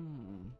Hmm.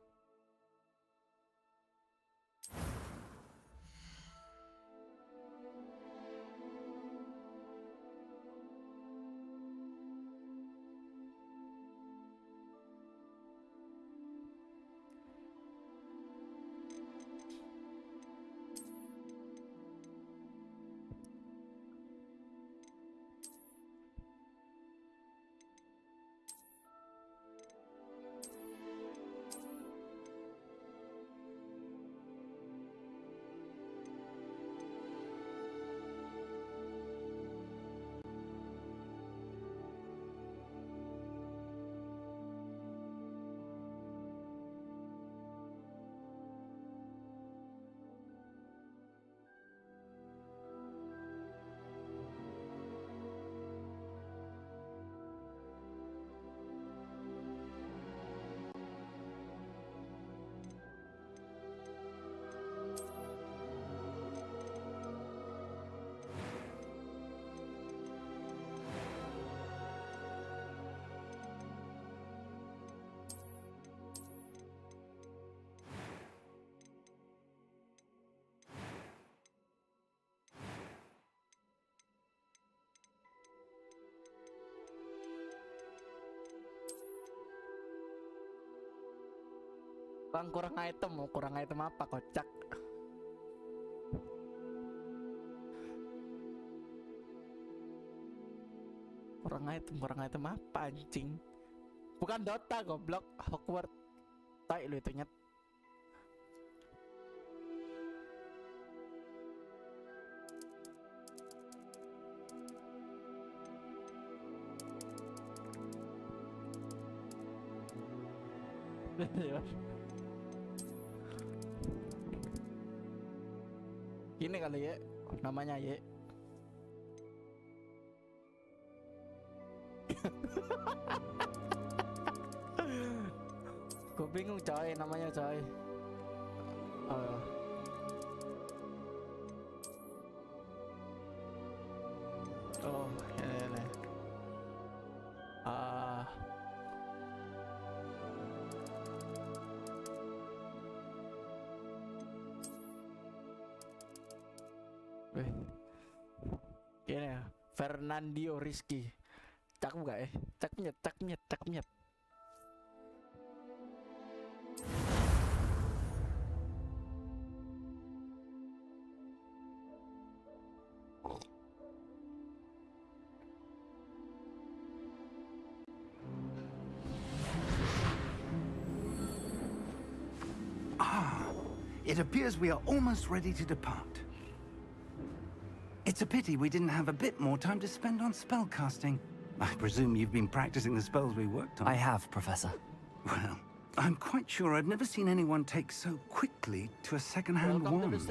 Bang, kurang item apa kocak? Kurang item apa anjing? Bukan Dota goblok, Hogwarts. Tai lu itu nyet. Ini kali ya namanya ya. Gue bingung coy namanya coy. Oh ya. Gini ya, Fernandio Rizky. Cakep gak ya? Cakep. It appears we are almost ready to depart. It's a pity we didn't have a bit more time to spend on spellcasting. I presume you've been practicing the spells we worked on. I have, Professor. Well, I'm quite sure I've never seen anyone take so quickly to a second-hand wand.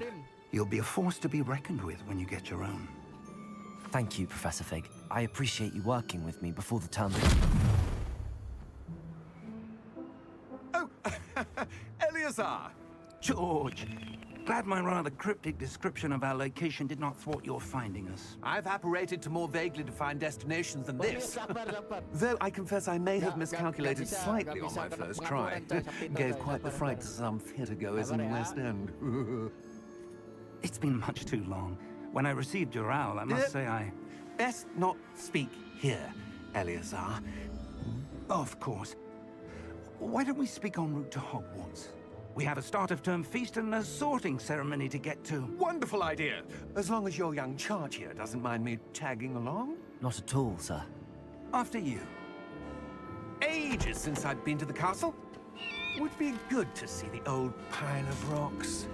You'll be a force to be reckoned with when you get your own. Thank you, Professor Fig. I appreciate you working with me before the term. Oh, Eleazar! George, glad my rather cryptic description of our location did not thwart your finding us. I've apparated to more vaguely defined destinations than this. Though I confess I may have miscalculated slightly on my first try. Gave quite the fright to some theatre-goers in the West End. It's been much too long. When I received your owl, I must say I... Best not speak here, Eleazar. Of course. Why don't we speak en route to Hogwarts? We have a start-of-term feast and a sorting ceremony to get to. Wonderful idea! As long as your young charge here doesn't mind me tagging along. Not at all, sir. After you. Ages since I've been to the castle. Would be good to see the old pile of rocks.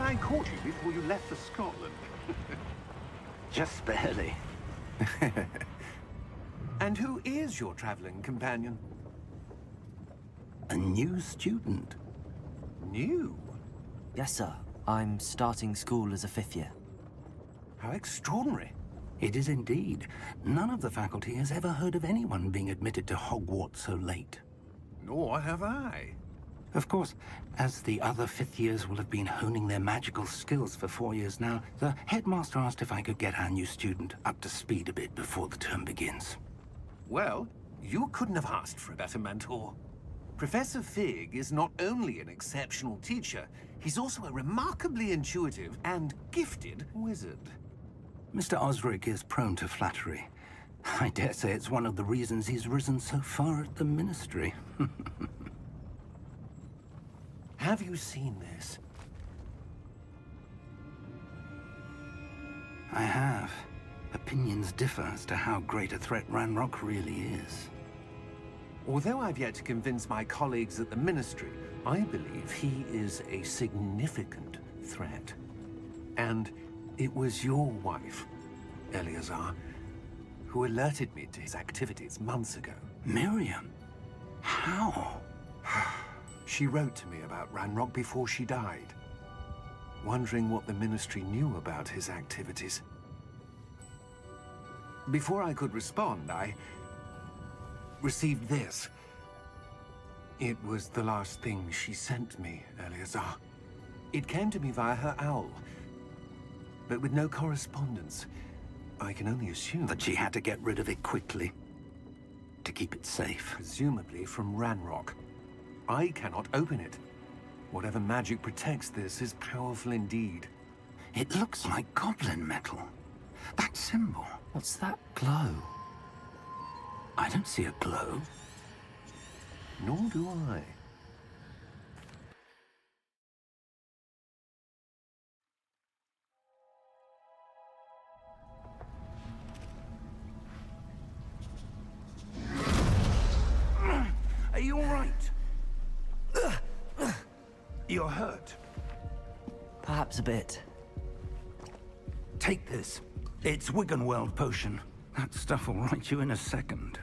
I caught you before you left for Scotland. Just barely. And who is your traveling companion? A new student. New? Yes, sir. I'm starting school as a 5th year. How extraordinary. It is indeed. None of the faculty has ever heard of anyone being admitted to Hogwarts so late. Nor have I. Of course, as the other 5th years will have been honing their magical skills for 4 years now, the headmaster asked if I could get our new student up to speed a bit before the term begins. Well, you couldn't have asked for a better mentor. Professor Fig is not only an exceptional teacher, he's also a remarkably intuitive and gifted wizard. Mr. Osric is prone to flattery. I dare say it's one of the reasons he's risen so far at the Ministry. Have you seen this? I have. Opinions differ as to how great a threat Ranrock really is. Although I've yet to convince my colleagues at the Ministry, I believe he is a significant threat. And it was your wife, Eleazar, who alerted me to his activities months ago. Miriam? How? She wrote to me about Ranrock before she died, wondering what the Ministry knew about his activities. Before I could respond, I received this. It was the last thing she sent me, Eleazar. It came to me via her owl, but with no correspondence. I can only assume That she had to get rid of it quickly, to keep it safe. presumably from Ranrock. I cannot open it. Whatever magic protects this is powerful indeed. It looks like goblin metal. That symbol. What's that glow? I don't see a glow. Nor do I. Are you all right? You're hurt. Perhaps a bit. Take this. It's Wiggenweld potion. That stuff will right you in a second.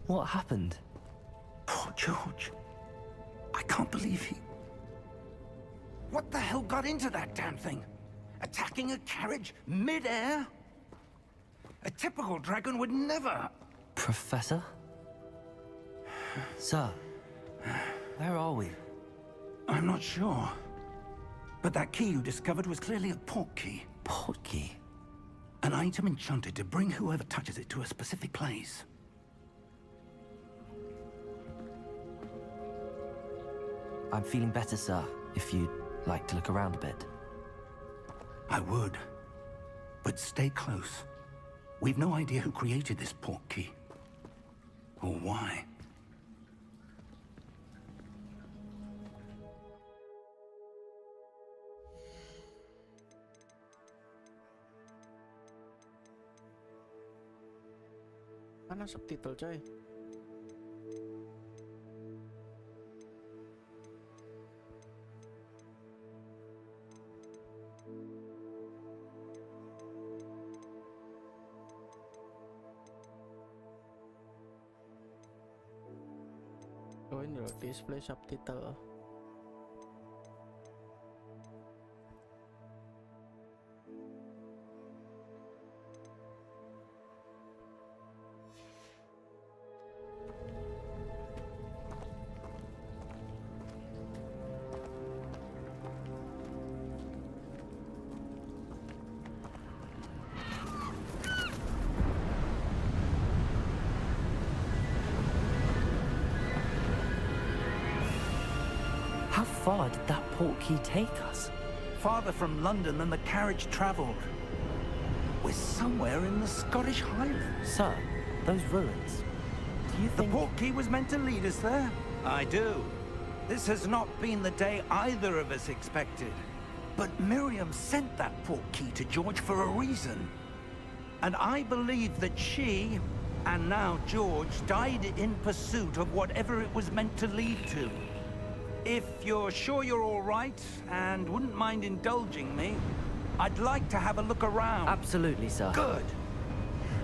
What happened? Poor George. I can't believe he... What the hell got into that damn thing? Attacking a carriage mid-air? A typical dragon would never... Professor? Sir, where are we? I'm not sure. But that key you discovered was clearly a port key. Port key? An item enchanted to bring whoever touches it to a specific place. I'm feeling better, sir, if you'd like to look around a bit. I would. But stay close. We've no idea who created this port key. Or why. Mana subtitle coy? Oh ini loh, display subtitle. How far did that port key take us? Farther from London than the carriage traveled. We're somewhere in the Scottish Highlands. Sir, those ruins. Do you The think... port key was meant to lead us there? I do. This has not been the day either of us expected. But Miriam sent that port key to George for a reason. And I believe that she, and now George, died in pursuit of whatever it was meant to lead to. If you're sure you're all right, and wouldn't mind indulging me, I'd like to have a look around. Absolutely, sir. Good.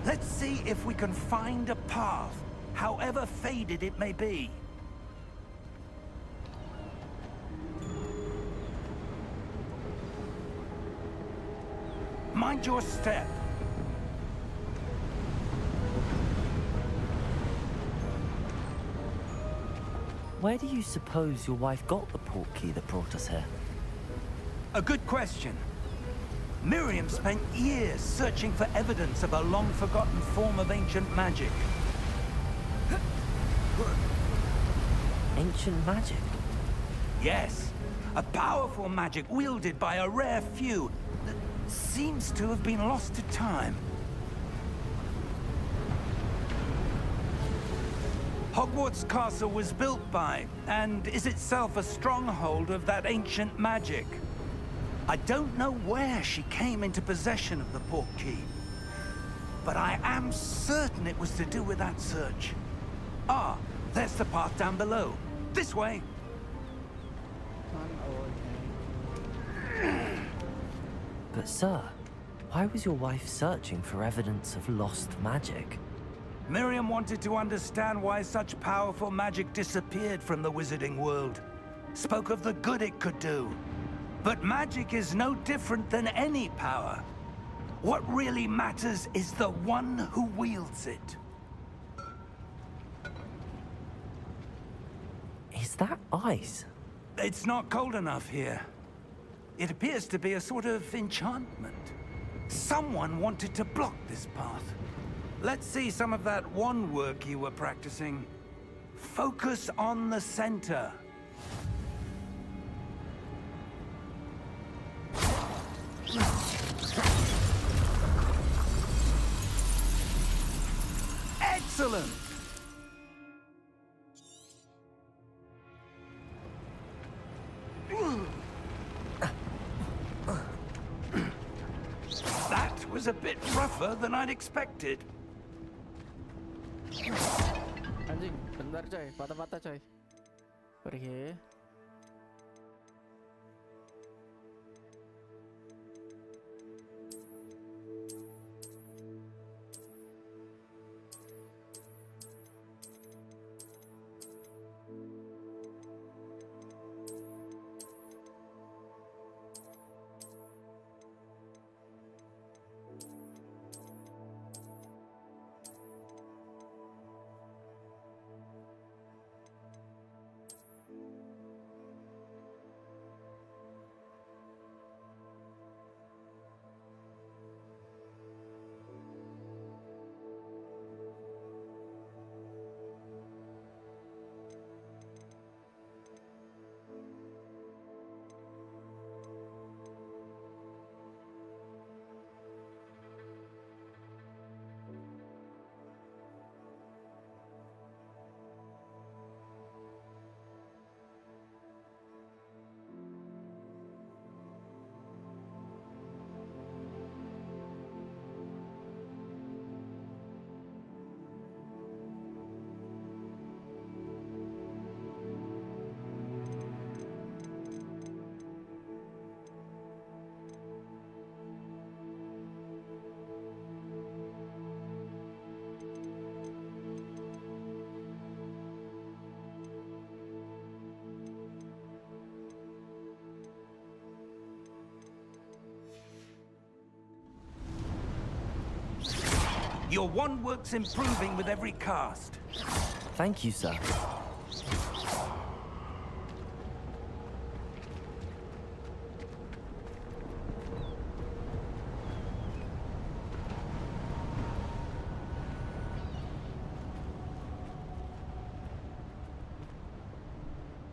Let's see if we can find a path, however faded it may be. Mind your step. Where do you suppose your wife got the port key that brought us here? A good question. Miriam spent years searching for evidence of a long-forgotten form of ancient magic. Ancient magic? Yes, a powerful magic wielded by a rare few that seems to have been lost to time. Hogwarts Castle was built by, and is itself a stronghold of that ancient magic. I don't know where she came into possession of the port key, but I am certain it was to do with that search. Ah, there's the path down below. This way. But sir, why was your wife searching for evidence of lost magic? Miriam wanted to understand why such powerful magic disappeared from the wizarding world. Spoke of the good it could do. But magic is no different than any power. What really matters is the one who wields it. Is that ice? It's not cold enough here. It appears to be a sort of enchantment. Someone wanted to block this path. Let's see some of that wand work you were practicing. Focus on the center. Excellent! That was a bit rougher than I'd expected. Anjing, bentar coy, patah-patah coy. Pergi. Your wand work's improving with every cast. Thank you, sir.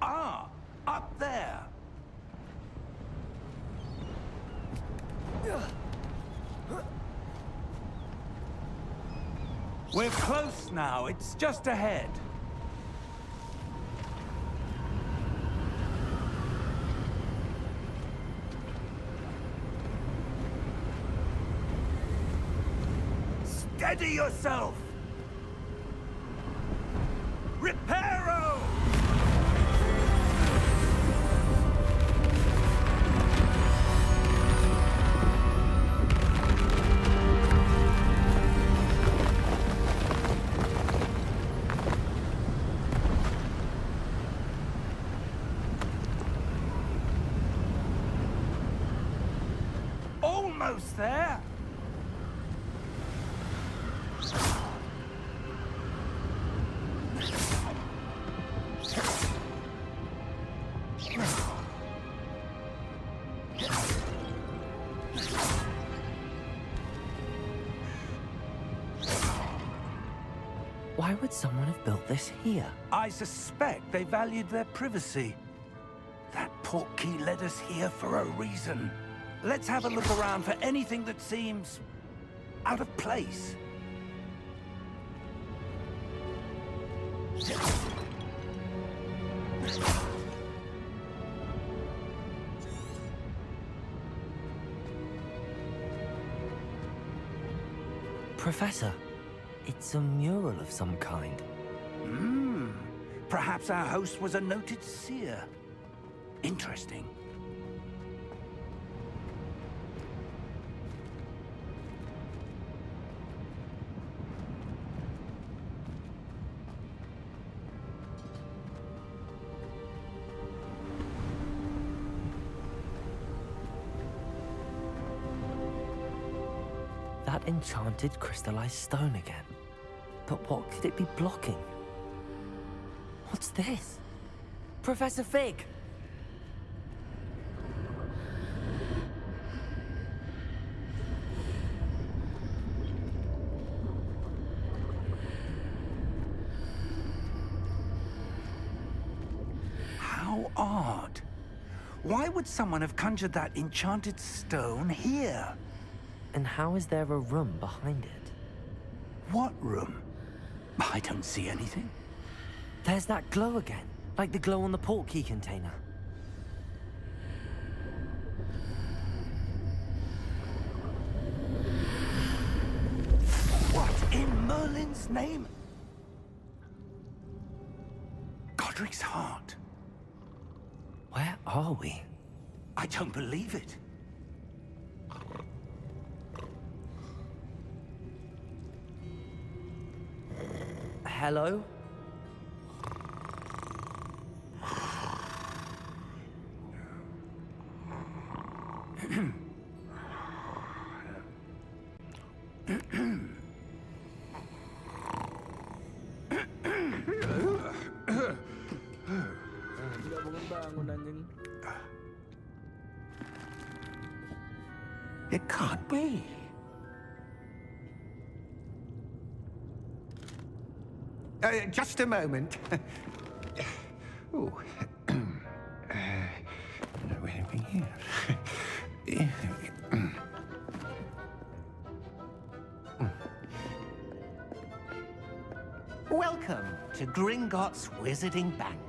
Ah, up there. We're close now. It's just ahead. Steady yourself! Reparo! Almost there! Why would someone have built this here? I suspect they valued their privacy. That portkey led us here for a reason. Let's have a look around for anything that seems out of place. Professor, it's a mural of some kind. Perhaps our host was a noted seer. Interesting. That enchanted crystallized stone again. But what could it be blocking? What's this? Professor Fig! How odd. Why would someone have conjured that enchanted stone here? And how is there a room behind it? What room? I don't see anything. There's that glow again, like the glow on the portkey container. What in Merlin's name? Godric's heart. Where are we? I don't believe it. Hello? It can't be. Just a moment. Ooh. Anything here? Welcome to Gringotts Wizarding Bank.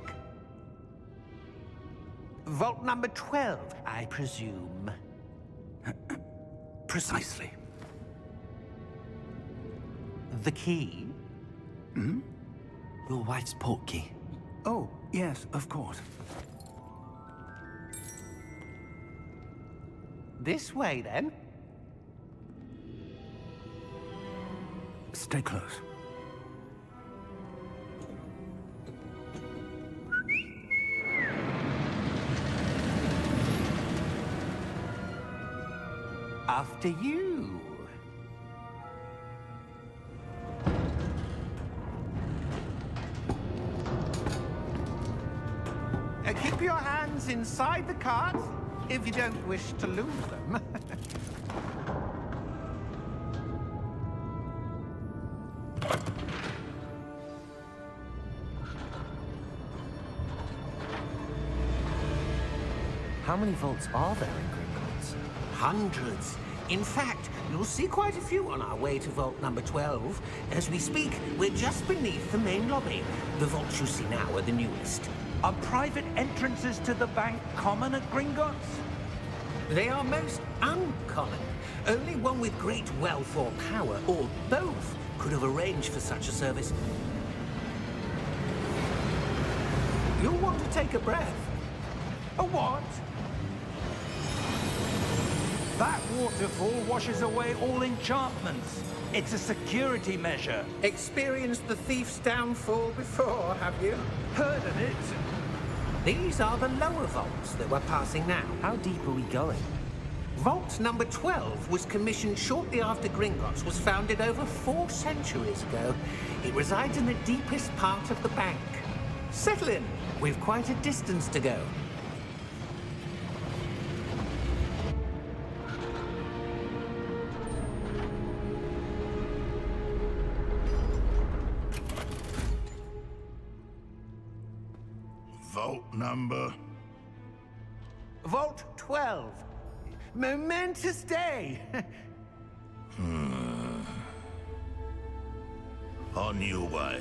Vault number 12, I presume. Precisely. The key? Your wife's portkey. Oh, yes, of course. This way, then. Stay close. After you. Keep your hands inside the cart if you don't wish to lose them. How many vaults are there in Gringotts? Hundreds. In fact, you'll see quite a few on our way to vault number 12. As we speak, we're just beneath the main lobby. The vaults you see now are the newest. Are private entrances to the bank common at Gringotts? They are most uncommon. Only one with great wealth or power, or both, could have arranged for such a service. You'll want to take a breath. A what? That waterfall washes away all enchantments. It's a security measure. Experienced the thief's downfall before, have you? Heard of it? These are the lower vaults that we're passing now. How deep are we going? Vault number 12 was commissioned shortly after Gringotts was founded over 4 centuries ago. It resides in the deepest part of the bank. Settle in. We've quite a distance to go. Vault number? Vault 12. Momentous day. On your way.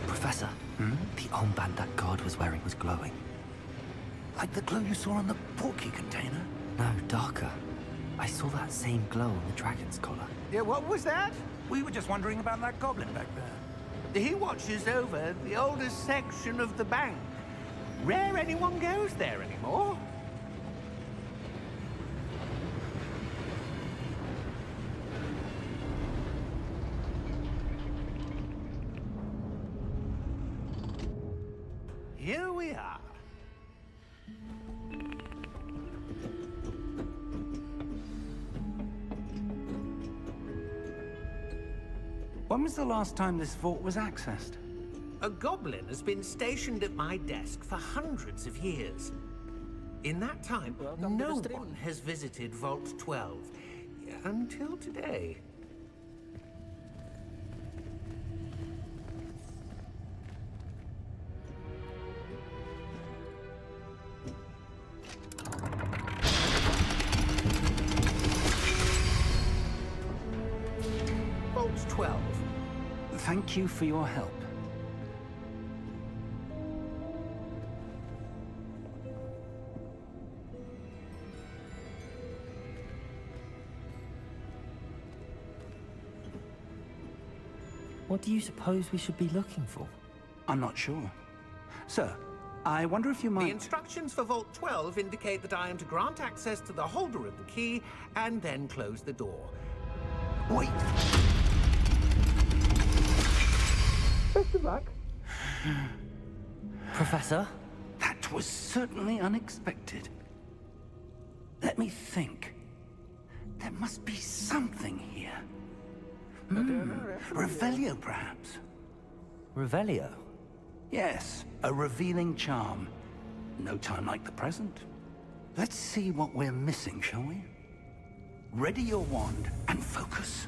Professor, the armband that guard was wearing was glowing. Like the glow you saw on the portkey container? No, darker. I saw that same glow on the dragon's collar. Yeah, what was that? We were just wondering about that goblin back there. He watches over the oldest section of the bank. Rare anyone goes there anymore. Here we are. When was the last time this vault was accessed? A goblin has been stationed at my desk for hundreds of years. In that time, Welcome to no the stream. one has visited Vault 12. Until today. Vault 12. Thank you for your help. What do you suppose we should be looking for? I'm not sure. Sir, I wonder if you The might... instructions for Vault 12 indicate that I am to grant access to the holder of the key and then close the door. Wait! Best of luck. Professor? That was certainly unexpected. Let me think. There must be something here. Revelio, perhaps? Revelio? Yes, a revealing charm. No time like the present. Let's see what we're missing, shall we? Ready your wand and focus.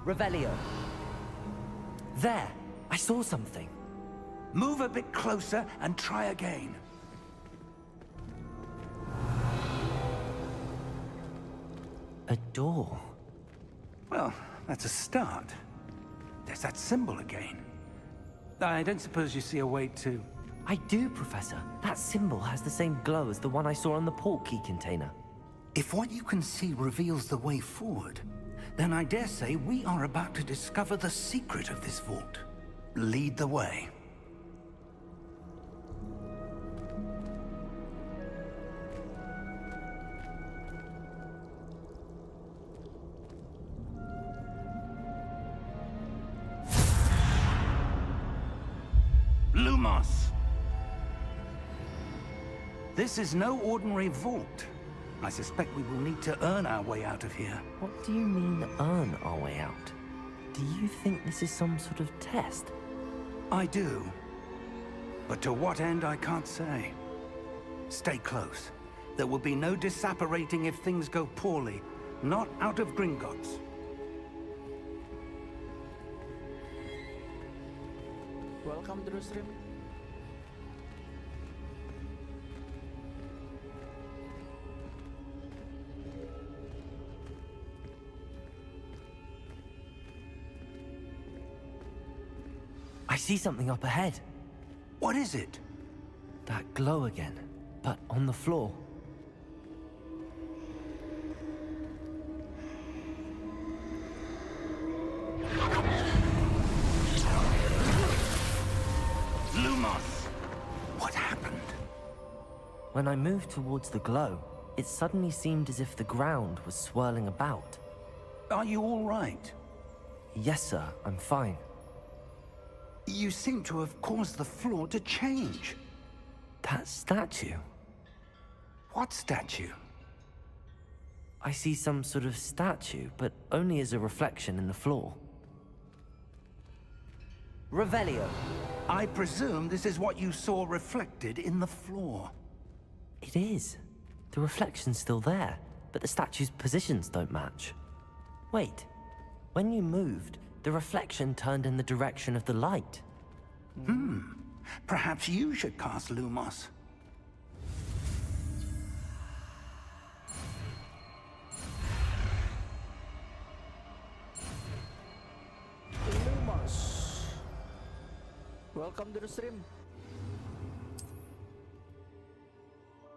Revelio. There! I saw something. Move a bit closer and try again. A door. Well, that's a start. There's that symbol again. I don't suppose you see a way to... I do, Professor. That symbol has the same glow as the one I saw on the portkey container. If what you can see reveals the way forward, then I dare say we are about to discover the secret of this vault. Lead the way. Lumos! This is no ordinary vault. I suspect we will need to earn our way out of here. What do you mean, earn our way out? Do you think this is some sort of test? I do. But to what end, I can't say. Stay close. There will be no disapparating if things go poorly. Not out of Gringotts. Welcome to the stream. I see something up ahead. What is it? That glow again, but on the floor. Lumos! What happened? When I moved towards the glow, it suddenly seemed as if the ground was swirling about. Are you all right? Yes, sir, I'm fine. You seem to have caused the floor to change. That statue? What statue? I see some sort of statue, but only as a reflection in the floor. Revelio. I presume this is what you saw reflected in the floor. It is. The reflection's still there, but the statue's positions don't match. Wait, when you moved, the reflection turned in the direction of the light. Perhaps you should cast Lumos. Lumos. Welcome to the stream.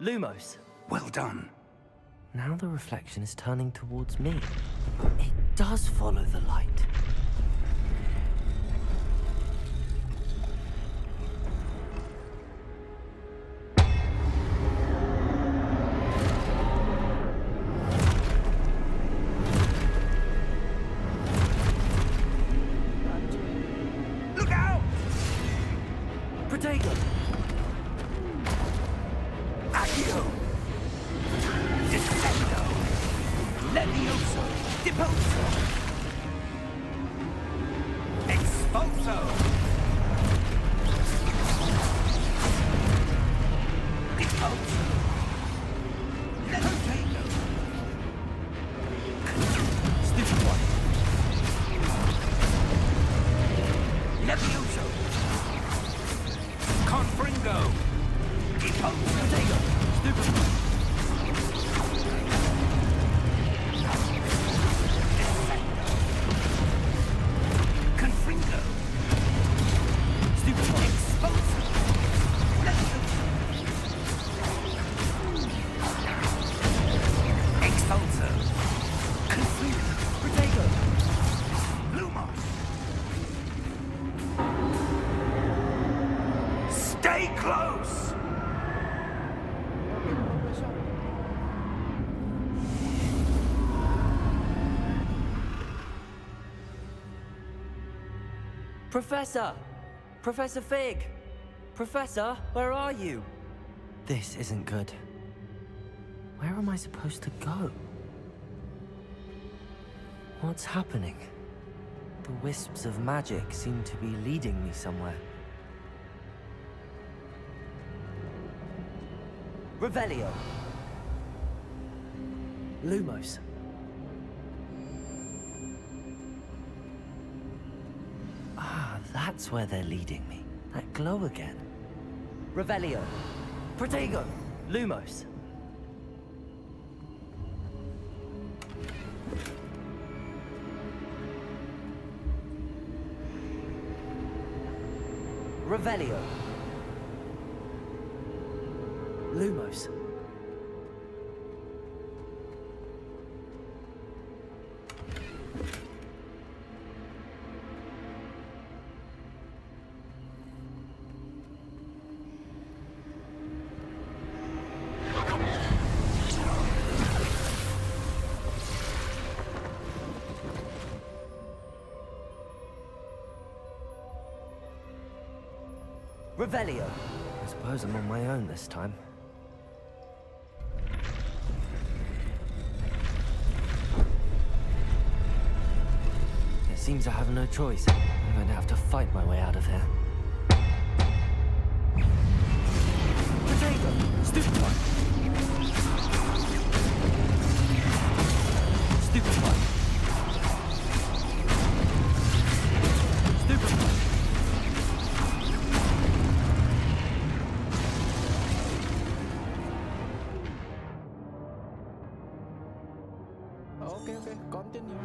Lumos. Well done. Now the reflection is turning towards me. It does follow the light. Look out! Protego! Accio! Descendo! Levioso! Deposo! Exposo! Deposo! Levioso! Stupid one! Levioso! Confringo! Deposo! Protego! Stupid one! Confringo! Stupid one! Exposo! Expulso! Confringo! Protego! Lumos! Stay close! Professor! Professor Fig! Professor, where are you? This isn't good. Where am I supposed to go? What's happening? The wisps of magic seem to be leading me somewhere. Revelio. Lumos. Ah, that's where they're leading me. That glow again. Revelio. Protego. Lumos. Revelio. Lumos. Revelio. I suppose I'm on my own this time. It seems I have no choice. I'm going to have to fight my way out of here. Potato! Stupid one! Okay, continue.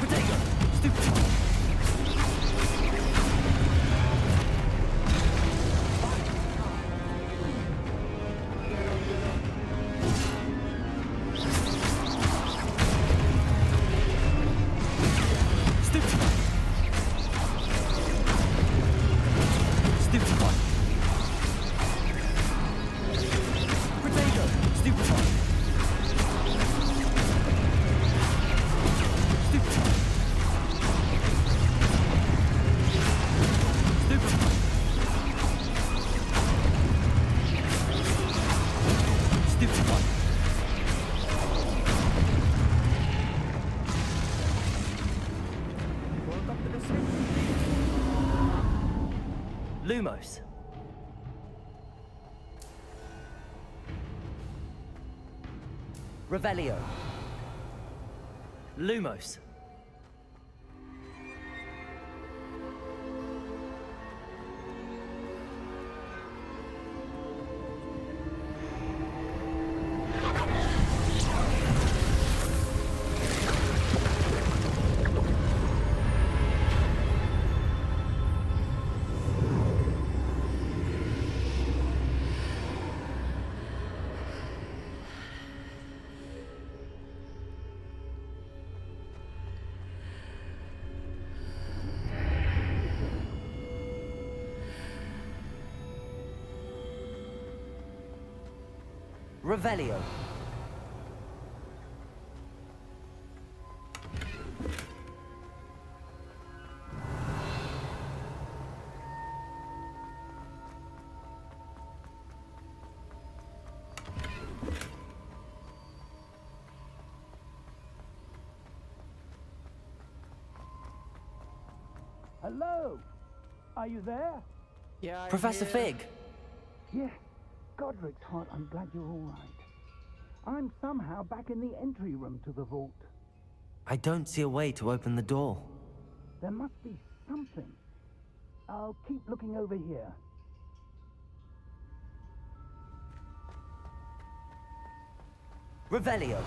Potato! Stupid! Lumos. Revelio. Lumos. Revelio. Hello? Are you there? Yeah, I'm Professor here. Fig. Yeah. Godric's heart, I'm glad you're all right. I'm somehow back in the entry room to the vault. I don't see a way to open the door. There must be something. I'll keep looking over here. Revelio.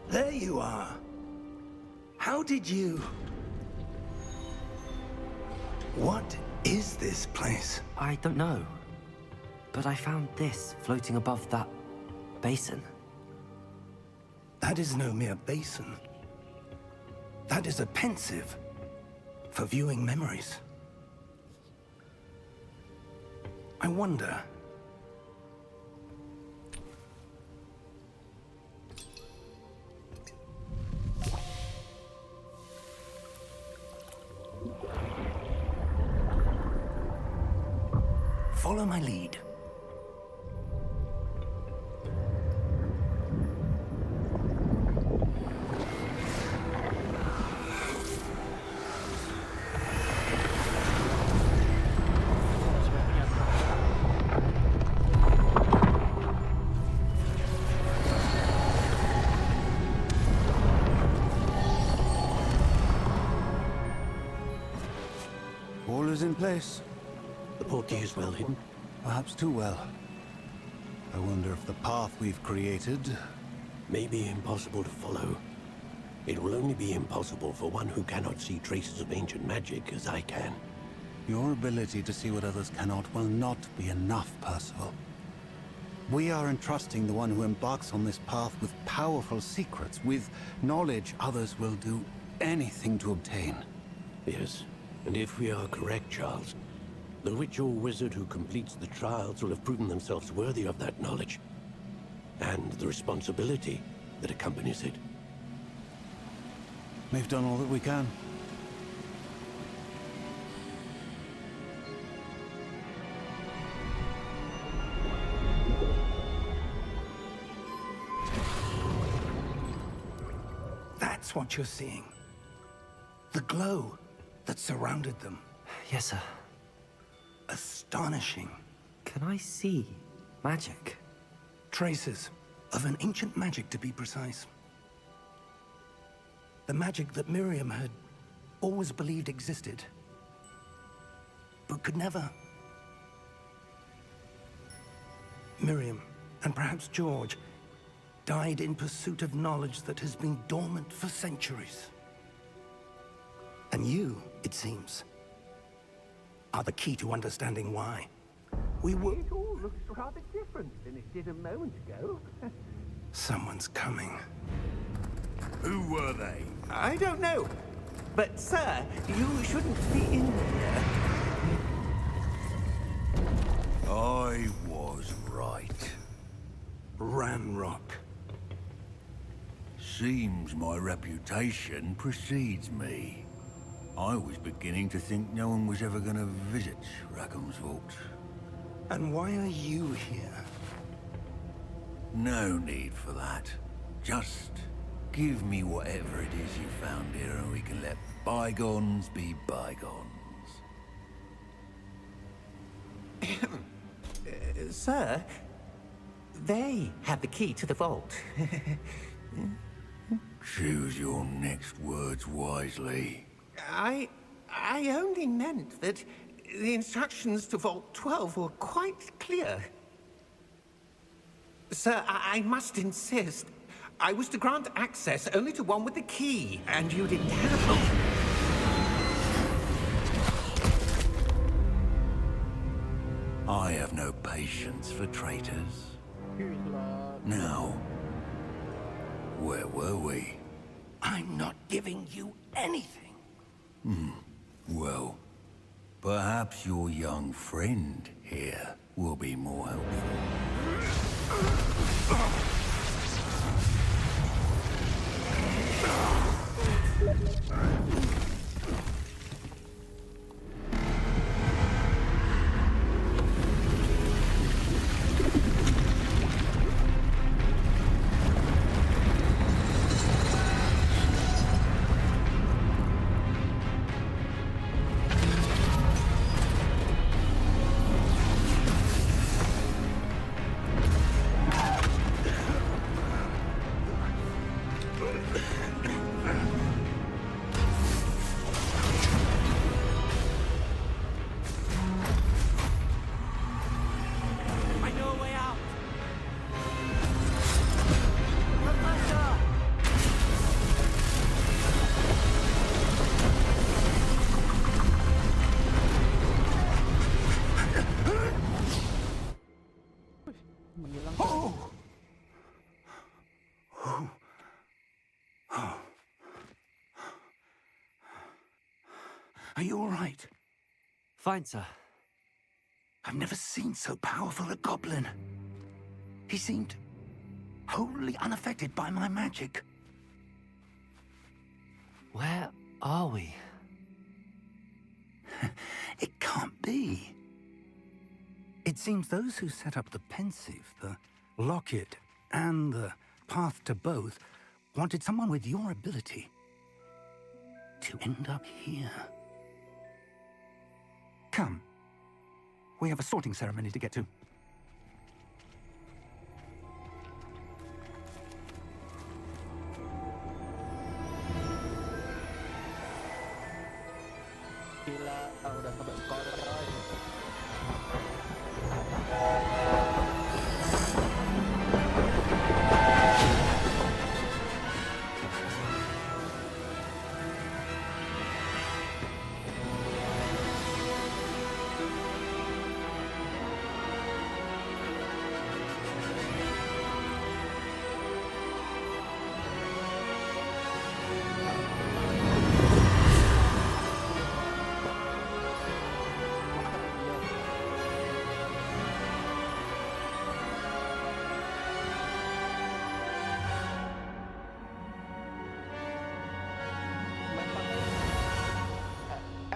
There you are. How did you... What is this place? I don't know. But I found this floating above that basin. That is no mere basin. That is a pensive for viewing memories. I wonder... Follow my lead. All is in place. The portkey is well hidden. Perhaps too well. I wonder if the path we've created... May be impossible to follow. It will only be impossible for one who cannot see traces of ancient magic as I can. Your ability to see what others cannot will not be enough, Percival. We are entrusting the one who embarks on this path with powerful secrets, with knowledge others will do anything to obtain. Yes, and if we are correct, Charles, the witch or wizard who completes the trials will have proven themselves worthy of that knowledge, and the responsibility that accompanies it. We've done all that we can. That That's what you're seeing. The glow that surrounded them. Yes, sir. Astonishing. Can I see magic? Traces of an ancient magic, to be precise. The magic that Miriam had always believed existed, but could never. Miriam, and perhaps George, died in pursuit of knowledge that has been dormant for centuries. And you, it seems, are the key to understanding why. We were... It all looks rather different than it did a moment ago. Someone's coming. Who were they? I don't know. But, sir, you shouldn't be in here. I was right. Ramrock. Seems my reputation precedes me. I was beginning to think no one was ever gonna visit Rackham's vault. And why are you here? No need for that. Just give me whatever it is you found here and we can let bygones be bygones. Sir, they have the key to the vault. Choose your next words wisely. I only meant that the instructions to Vault 12 were quite clear. Sir, I must insist. I was to grant access only to one with the key, and you didn't have it. I have no patience for traitors. Now, where were we? I'm not giving you anything. Well, perhaps your young friend here will be more helpful. Are you all right? Fine, sir. I've never seen so powerful a goblin. He seemed wholly unaffected by my magic. Where are we? It can't be. It seems those who set up the pensive, the locket, and the path to both wanted someone with your ability to end up here. Come. We have a sorting ceremony to get to. Gila, udah sampai sekolah.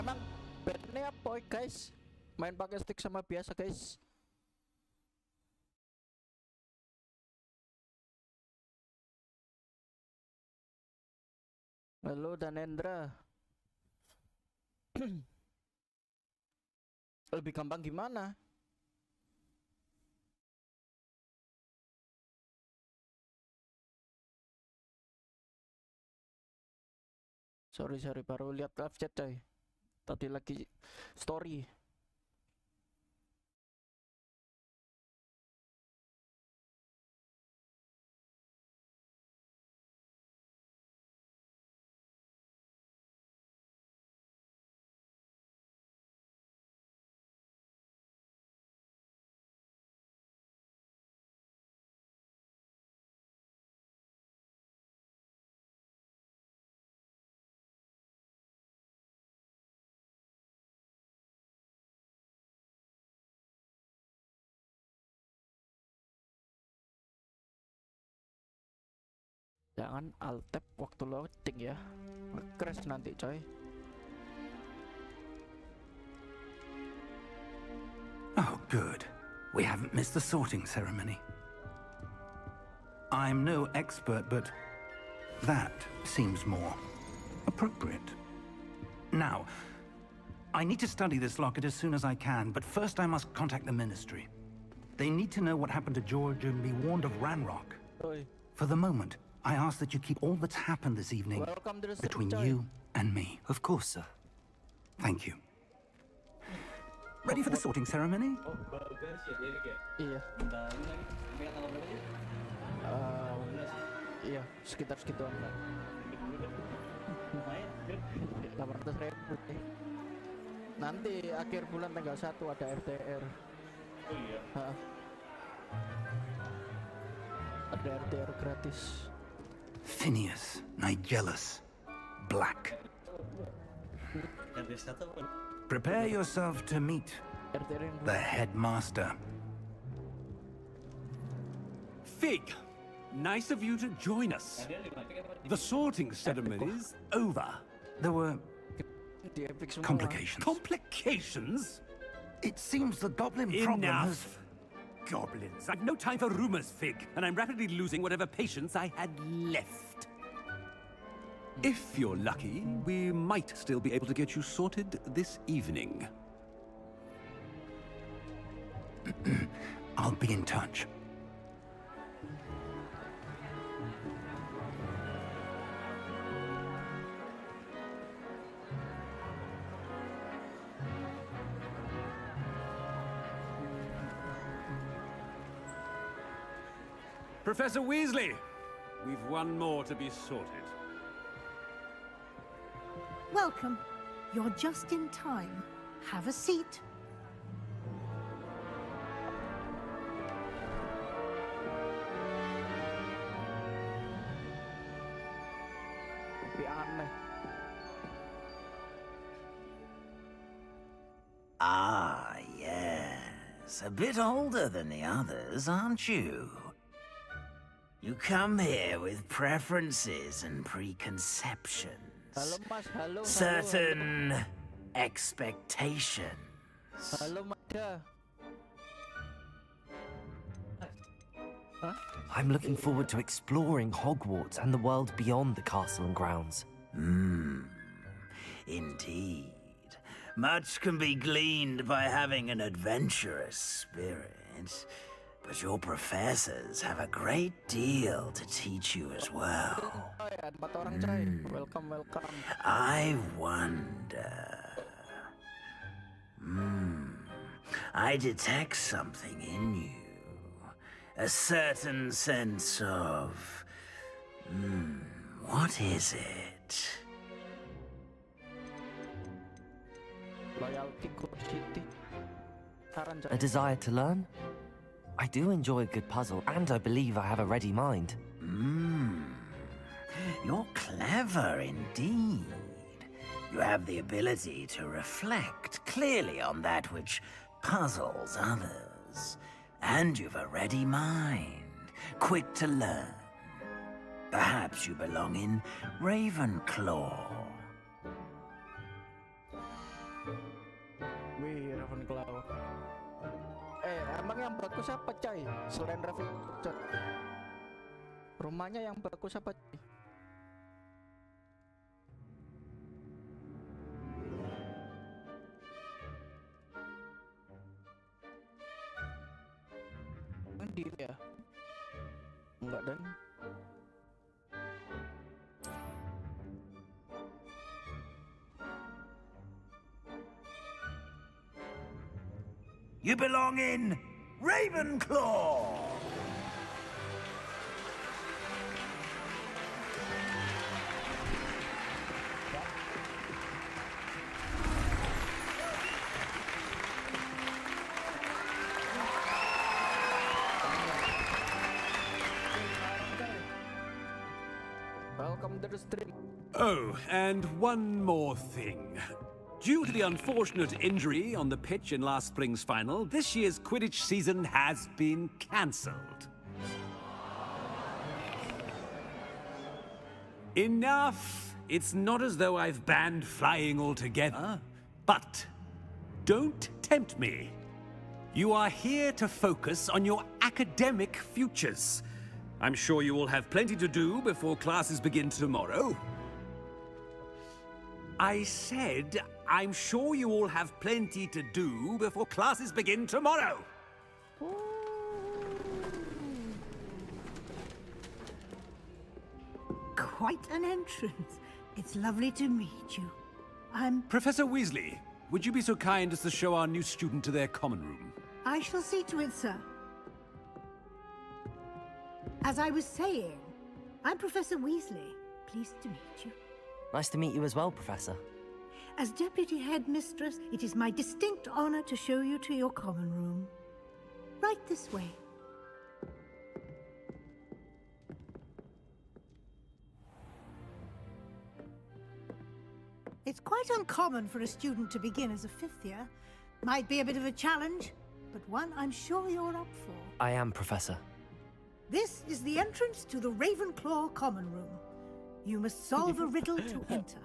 Emang bedanya apa guys? Main pakai stick sama biasa guys? Halo Danendra. Lebih gampang gimana? Sorry baru lihat live chat coy. Tadi lagi story. Jangan alt tab waktu loading ya. Crash nanti coy. Oh, good. We haven't missed the sorting ceremony. I'm no expert, but that seems more appropriate. Now, I need to study this locket as soon as I can, but first I must contact the Ministry. They need to know what happened to George and be warned of Ranrock. Oi. For the moment, I ask that you keep all that's happened this evening between you and me. Of course, sir. Thank you. Ready for the sorting ceremony? Iya. Iya, sekitar segituan lah. 800.000. Nanti akhir bulan tanggal 1 ada RTR. Oh iya. Ada RTR gratis. Phineas, Nigellus, Black. Prepare yourself to meet the headmaster. Fig, nice of you to join us. The sorting ceremony's over. There were complications. Complications? It seems the goblin problem has... Enough! Goblins. I've no time for rumors, Fig, and I'm rapidly losing whatever patience I had left. If you're lucky, we might still be able to get you sorted this evening. I'll be in touch. Professor Weasley, we've one more to be sorted. Welcome. You're just in time. Have a seat. Ah, yes. A bit older than the others, aren't you? You come here with preferences and preconceptions. Halo Mas, halo. Certain expectations. Halo Mas. I'm looking forward to exploring Hogwarts and the world beyond the castle and grounds. Indeed. Much can be gleaned by having an adventurous spirit. But your professors have a great deal to teach you as well. Welcome. I wonder... I detect something in you. A certain sense of... what is it? Loyalty, curiosity. A desire to learn? I do enjoy a good puzzle, and I believe I have a ready mind. You're clever indeed. You have the ability to reflect clearly on that which puzzles others. And you've a ready mind, quick to learn. Perhaps you belong in Ravenclaw. Wih, Ravenclaw. Emang yang bagus apa, Cai? Selain Ravenclaw. Rumahnya yang bagus apa, Cai? sini ya? Enggak dan. You belong in Ravenclaw! Welcome to the stream. Oh, and one more thing. Due to the unfortunate injury on the pitch in last spring's final, this year's Quidditch season has been cancelled. Enough! It's not as though I've banned flying altogether, but don't tempt me. You are here to focus on your academic futures. I'm sure you all have plenty to do before classes begin tomorrow. I said, I'm sure you all have plenty to do before classes begin tomorrow. Quite an entrance. It's lovely to meet you. Professor Weasley, would you be so kind as to show our new student to their common room? I shall see to it, sir. As I was saying, I'm Professor Weasley. Pleased to meet you. Nice to meet you as well, Professor. As Deputy Headmistress, it is my distinct honor to show you to your common room. Right this way. It's quite uncommon for a student to begin as a fifth year. Might be a bit of a challenge, but one I'm sure you're up for. I am, Professor. This is the entrance to the Ravenclaw common room. You must solve a riddle to enter.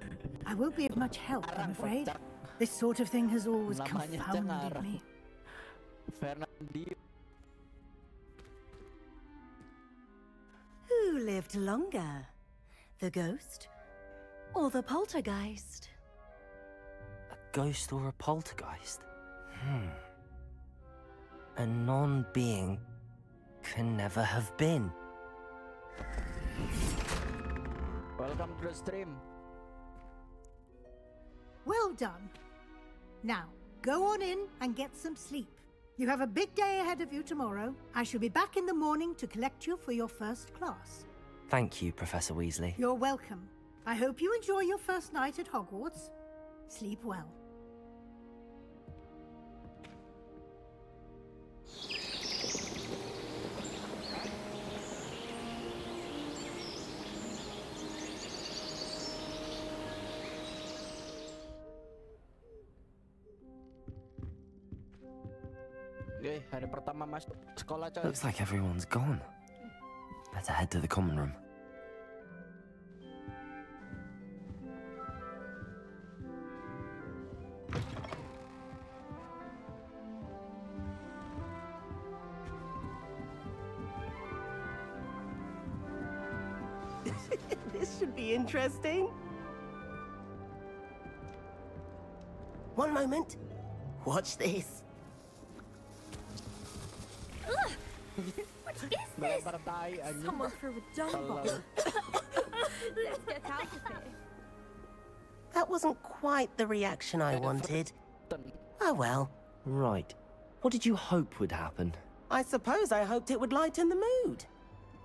I won't be of much help, I'm afraid. This sort of thing has always confounded me. Who lived longer? The ghost or the poltergeist? A ghost or a poltergeist? A non-being can never have been. Welcome to the stream. Well done. Now, go on in and get some sleep. You have a big day ahead of you tomorrow. I shall be back in the morning to collect you for your first class. Thank you, Professor Weasley. You're welcome. I hope you enjoy your first night at Hogwarts. Sleep well. Hari pertama masuk sekolah, coy. Looks like everyone's gone. Better head to the common room. This should be interesting. One moment. Watch this. What is this? Someone threw a dung bomb. Let's get out of here. That wasn't quite the reaction I wanted. Oh well. Right. What did you hope would happen? I suppose I hoped it would lighten the mood.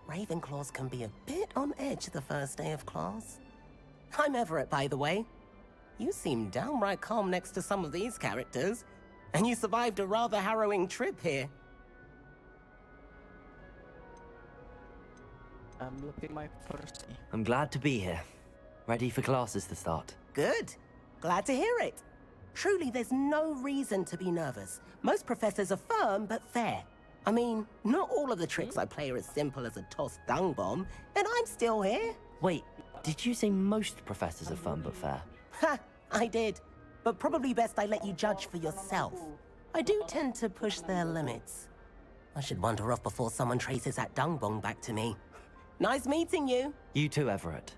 Ravenclaws can be a bit on edge the first day of class. I'm Everett, by the way. You seem downright calm next to some of these characters, and you survived a rather harrowing trip here. I'm looking my first. I'm glad to be here. Ready for classes to start. Good. Glad to hear it. Truly, there's no reason to be nervous. Most professors are firm but fair. I mean, not all of the tricks I play are as simple as a tossed dung bomb, and I'm still here. Wait, did you say most professors are fun but fair? Ha! I did. But probably best I let you judge for yourself. I do tend to push their limits. I should wander off before someone traces that dung bomb back to me. Nice meeting you. You too, Everett.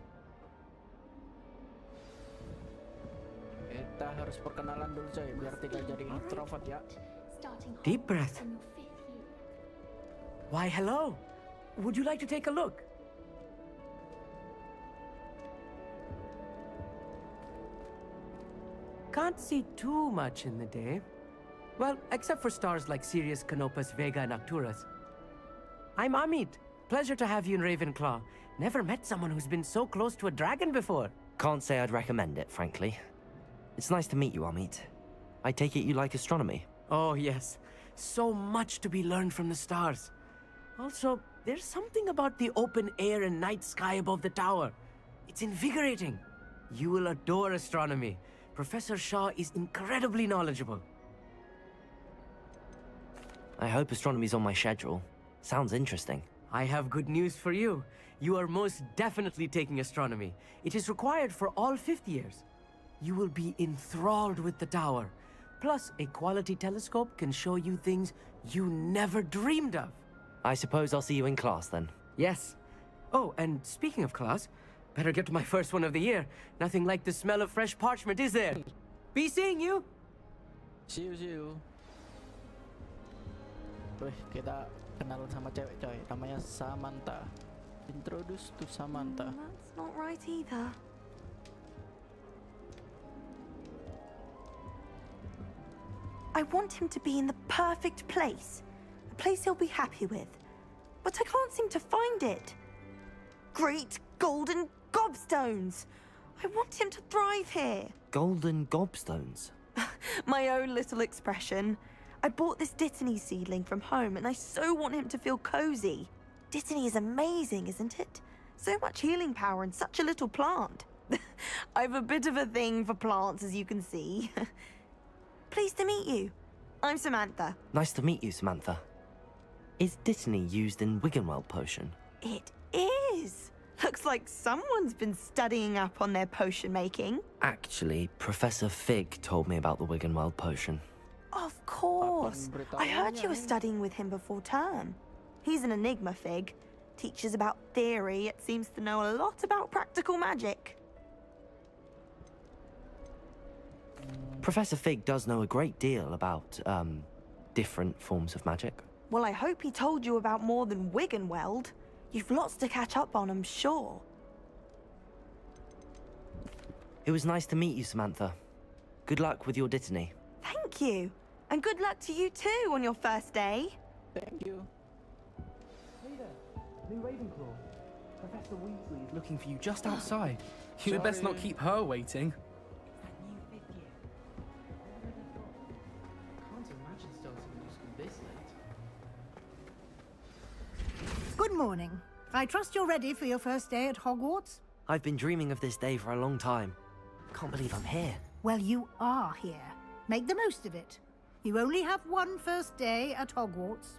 Kita harus perkenalan dulu, coy, biar tidak jadi introvert ya. Deep breath. Why, hello. Would you like to take a look? Can't see too much in the day. Well, except for stars like Sirius, Canopus, Vega, and Arcturus. I'm Amit. Pleasure to have you in Ravenclaw. Never met someone who's been so close to a dragon before. Can't say I'd recommend it, frankly. It's nice to meet you, Amit. I take it you like astronomy? Oh, yes. So much to be learned from the stars. Also, there's something about the open air and night sky above the tower. It's invigorating. You will adore astronomy. Professor Shaw is incredibly knowledgeable. I hope astronomy's on my schedule. Sounds interesting. I have good news for you. You are most definitely taking astronomy. It is required for all 5th years. You will be enthralled with the tower. Plus, a quality telescope can show you things you never dreamed of. I suppose I'll see you in class then. Yes. Oh, and speaking of class, better get to my first one of the year. Nothing like the smell of fresh parchment, is there? Be seeing you! See you. Wih, kita kenalan sama cewek coy, namanya Samantha. Introduce to Samantha. That's not right either. I want him to be in the perfect place. A place he'll be happy with. But I can't seem to find it. Great golden gobstones! I want him to thrive here. Golden gobstones? My own little expression. I bought this Dittany seedling from home and I so want him to feel cozy. Dittany is amazing, isn't it? So much healing power in such a little plant. I've a bit of a thing for plants, as you can see. Pleased to meet you. I'm Samantha. Nice to meet you, Samantha. Is Dittany used in Wiggenweld potion? It is. Looks like someone's been studying up on their potion making. Actually, Professor Fig told me about the Wiggenweld potion. Of course. I heard you were studying with him before term. He's an enigma, Fig. Teaches about theory, yet seems to know a lot about practical magic. Professor Fig does know a great deal about, different forms of magic. Well, I hope he told you about more than Wiggenweld. You've lots to catch up on, I'm sure. It was nice to meet you, Samantha. Good luck with your Dittany. Thank you. And good luck to you too on your first day. Thank you. Hey there, new Ravenclaw. Professor Weasley is looking for you just outside. You had best not keep her waiting. Good morning. I trust you're ready for your first day at Hogwarts? I've been dreaming of this day for a long time. Can't believe I'm here. Well, you are here. Make the most of it. You only have one first day at Hogwarts.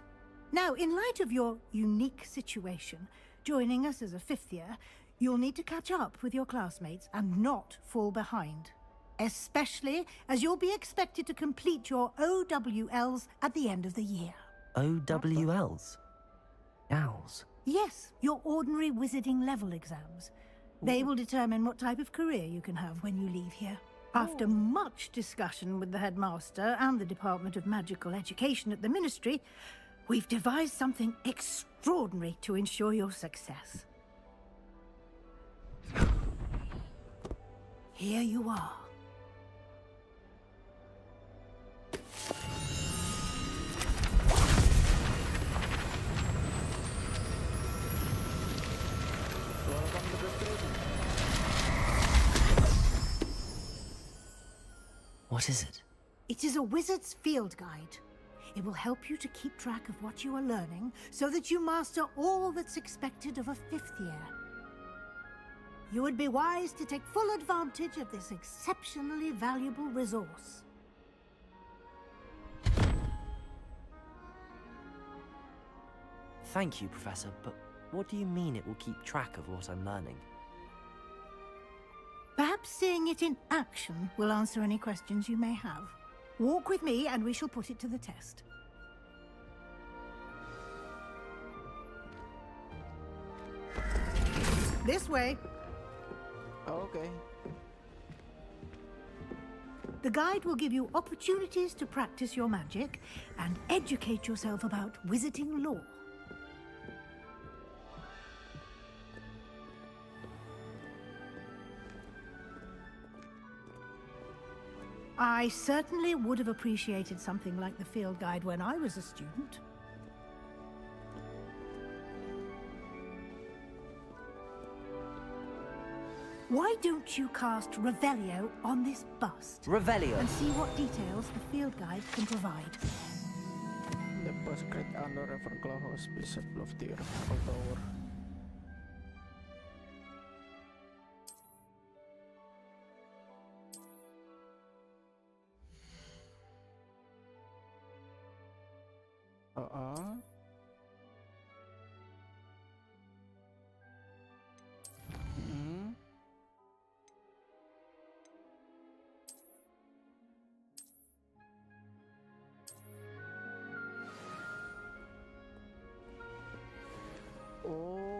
Now, in light of your unique situation, joining us as a 5th year, you'll need to catch up with your classmates and not fall behind. Especially as you'll be expected to complete your OWLs at the end of the year. OWLs? Owls? Yes, your ordinary wizarding level exams. They will determine what type of career you can have when you leave here. After much discussion with the headmaster and the Department of Magical Education at the Ministry, we've devised something extraordinary to ensure your success. Here you are. What is it? It is a wizard's field guide. It will help you to keep track of what you are learning so that you master all that's expected of a 5th year. You would be wise to take full advantage of this exceptionally valuable resource. Thank you, Professor, but what do you mean it will keep track of what I'm learning? Perhaps seeing it in action will answer any questions you may have. Walk with me and we shall put it to the test. This way. Okay. The guide will give you opportunities to practice your magic and educate yourself about wizarding lore. I certainly would have appreciated something like the field guide when I was a student. Why don't you cast Revelio on this bust? Revelio. And see what details the field guide can provide. The bust great under Ravenclaw house beside of the Ravenclaw tower.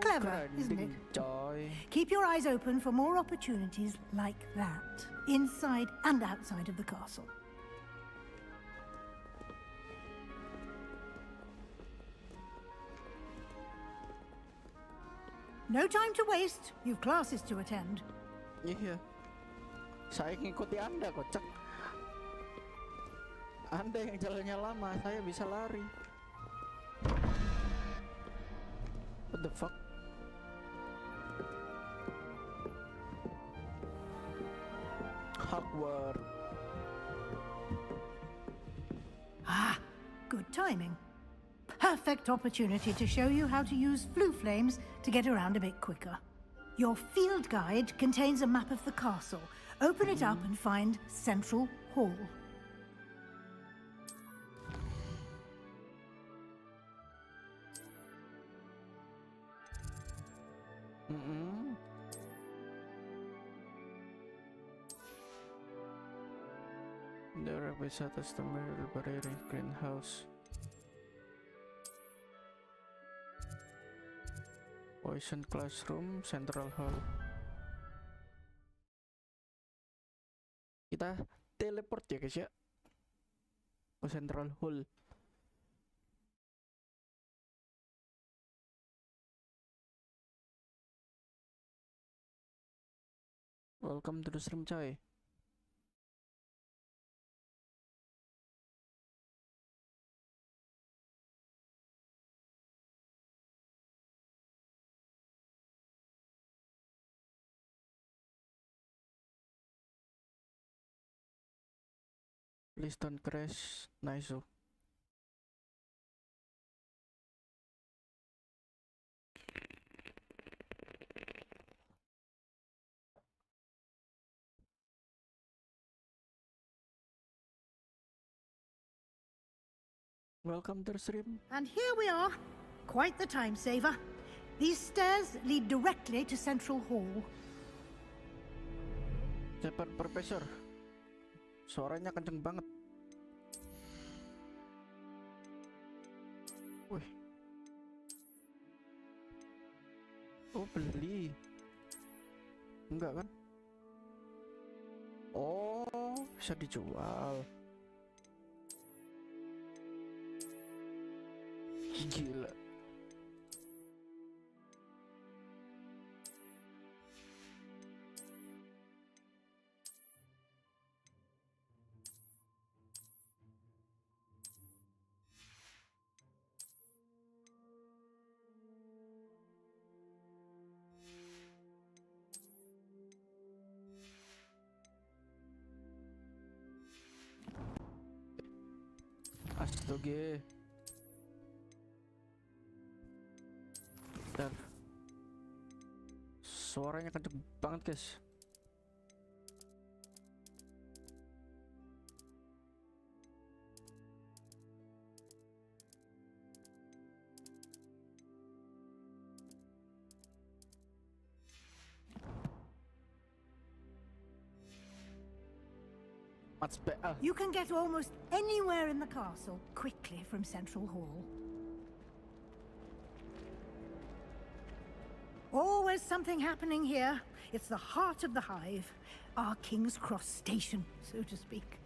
Clever, isn't it? Joy. Keep your eyes open for more opportunities like that, inside and outside of the castle. No time to waste. You've classes to attend. Iya. Saya ngikuti Anda, kocak. Anda yang jalannya lama, saya bisa lari. What the fuck? Hogwarts. Ah, good timing. Perfect opportunity to show you how to use flue flames to get around a bit quicker. Your field guide contains a map of the castle. Open it up and find Central Hall. There are visitors to the Barracuda greenhouse. Poison classroom, Central Hall. Kita teleport ya guys ya ke Central Hall. Welcome to the stream, coy. Please don't crash, nice. Welcome to the stream. And here we are. Quite the time saver. These stairs lead directly to Central Hall. Cepat, Profesor. Suaranya kenceng banget. Wih. Oh, beli. Enggak kan? Oh, bisa dijual. Gila. Astaga. Bentar. Suaranya kenceng banget, guys. You can get almost anywhere in the castle quickly from Central Hall. Always something happening here. It's the heart of the hive. Our King's Cross station, so to speak.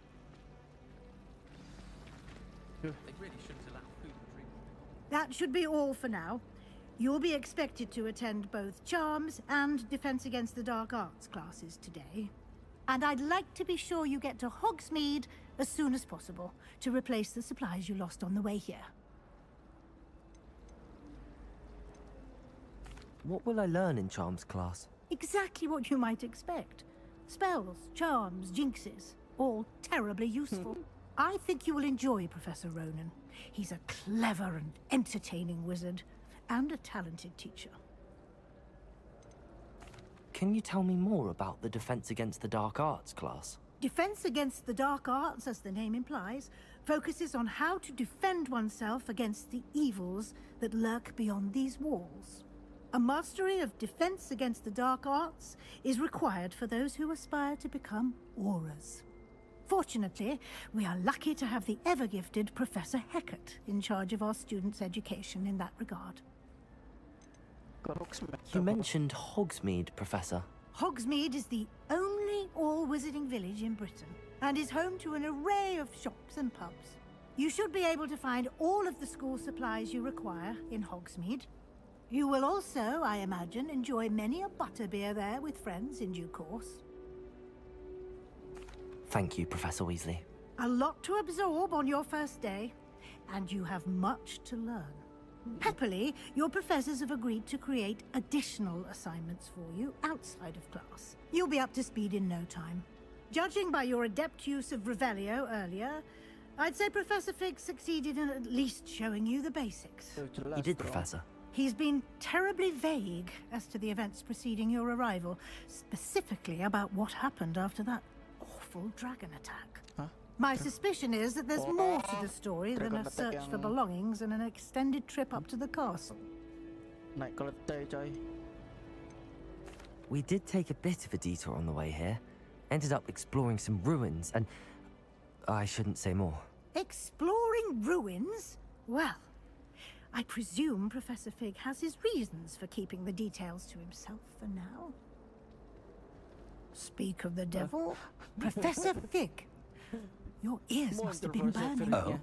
They really shouldn't allow food and drink. That should be all for now. You'll be expected to attend both Charms and Defense Against the Dark Arts classes today. And I'd like to be sure you get to Hogsmeade as soon as possible to replace the supplies you lost on the way here. What will I learn in Charms class? Exactly what you might expect. Spells, charms, jinxes, all terribly useful. I think you will enjoy Professor Ronan. He's a clever and entertaining wizard, and a talented teacher. Can you tell me more about the Defense Against the Dark Arts class? Defense Against the Dark Arts, as the name implies, focuses on how to defend oneself against the evils that lurk beyond these walls. A mastery of Defense Against the Dark Arts is required for those who aspire to become Aurors. Fortunately, we are lucky to have the ever-gifted Professor Hecat in charge of our students' education in that regard. You mentioned Hogsmeade, Professor. Hogsmeade is the only all-wizarding village in Britain, and is home to an array of shops and pubs. You should be able to find all of the school supplies you require in Hogsmeade. You will also, I imagine, enjoy many a butterbeer there with friends in due course. Thank you, Professor Weasley. A lot to absorb on your first day, and you have much to learn. Happily, your professors have agreed to create additional assignments for you outside of class. You'll be up to speed in no time. Judging by your adept use of Revelio earlier, I'd say Professor Fig succeeded in at least showing you the basics. He did, Professor. He's been terribly vague as to the events preceding your arrival, specifically about what happened after that awful dragon attack. My suspicion is that there's more to the story than a search for belongings and an extended trip up to the castle. We did take a bit of a detour on the way here. Ended up exploring some ruins and... I shouldn't say more. Exploring ruins? Well, I presume Professor Fig has his reasons for keeping the details to himself for now. Speak of the devil, Professor Fig. Your ears must have been burning. Oh?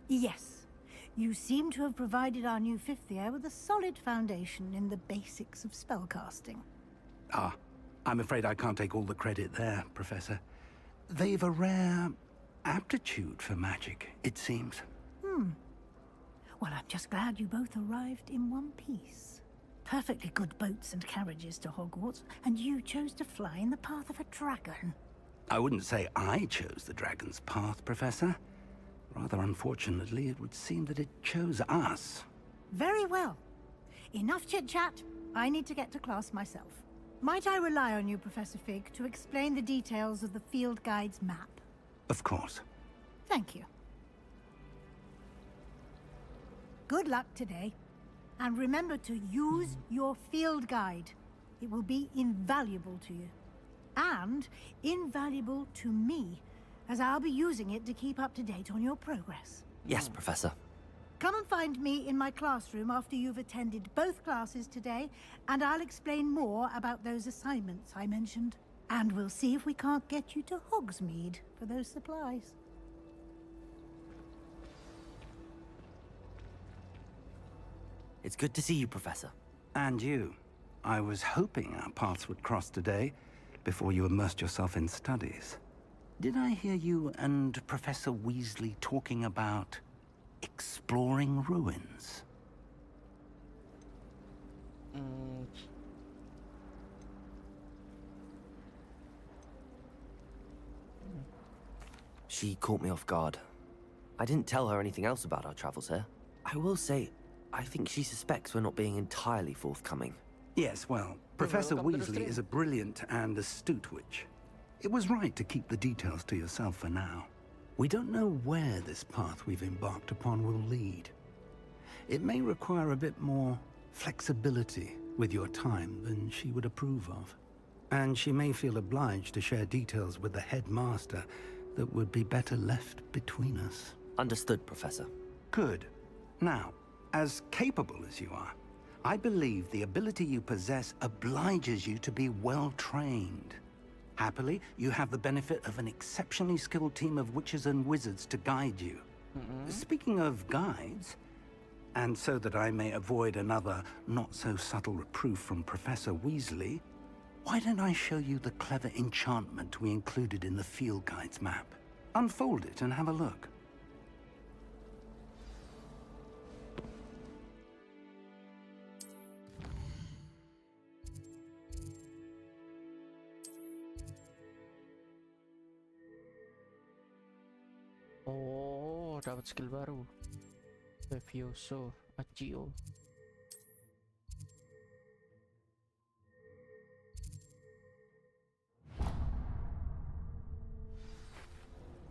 Yes. You seem to have provided our new fifth year with a solid foundation in the basics of spellcasting. Ah, I'm afraid I can't take all the credit there, Professor. They've a rare aptitude for magic, it seems. Well, I'm just glad you both arrived in one piece. Perfectly good boats and carriages to Hogwarts, and you chose to fly in the path of a dragon. I wouldn't say I chose the dragon's path, Professor. Rather unfortunately, it would seem that it chose us. Very well. Enough chit-chat. I need to get to class myself. Might I rely on you, Professor Fig, to explain the details of the field guide's map? Of course. Thank you. Good luck today. And remember to use your field guide. It will be invaluable to you. And invaluable to me, as I'll be using it to keep up to date on your progress. Yes, Professor. Come and find me in my classroom after you've attended both classes today, and I'll explain more about those assignments I mentioned. And we'll see if we can't get you to Hogsmeade for those supplies. It's good to see you, Professor. And you. I was hoping our paths would cross today, before you immersed yourself in studies. Did I hear you and Professor Weasley talking about exploring ruins? She caught me off guard. I didn't tell her anything else about our travels here. I will say, I think she suspects we're not being entirely forthcoming. Yes, well, Professor Weasley is a brilliant and astute witch. It was right to keep the details to yourself for now. We don't know where this path we've embarked upon will lead. It may require a bit more flexibility with your time than she would approve of. And she may feel obliged to share details with the headmaster that would be better left between us. Understood, Professor. Good. Now, as capable as you are, I believe the ability you possess obliges you to be well trained. Happily, you have the benefit of an exceptionally skilled team of witches and wizards to guide you. Speaking of guides, and so that I may avoid another not-so-subtle reproof from Professor Weasley, Why don't I show you the clever enchantment we included in the field guide's map? Unfold it and have a look. Oh, dapat skill baru. Fevioso, Accio.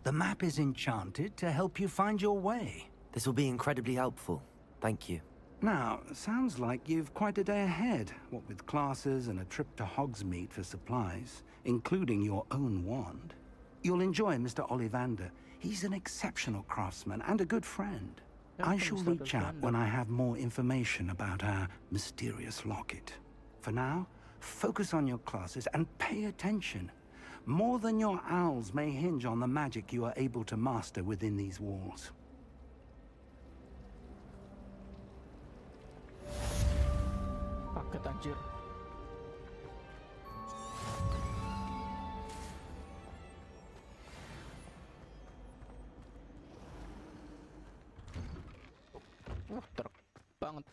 The map is enchanted to help you find your way. This will be incredibly helpful. Thank you. Now, sounds like you've quite a day ahead, what with classes and a trip to Hogsmeade for supplies, including your own wand. You'll enjoy Mr. Ollivander. He's an exceptional craftsman and a good friend. I shall reach out when I have more information about our mysterious locket. For now, focus on your classes and pay attention. More than your owls may hinge on the magic you are able to master within these walls. Paket anjir. Teruk banget.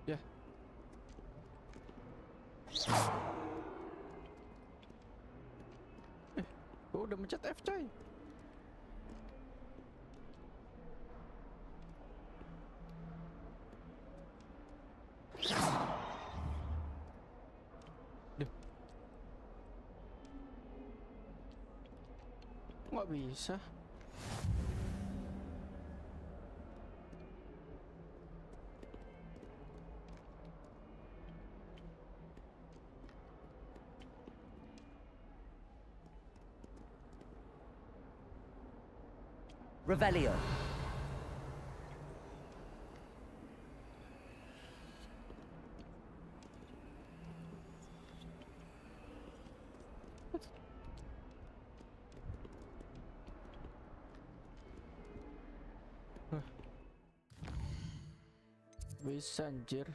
Ya. Gue udah mencet F coy. Duh. Nggak bisa. Revelio. Bisa anjir.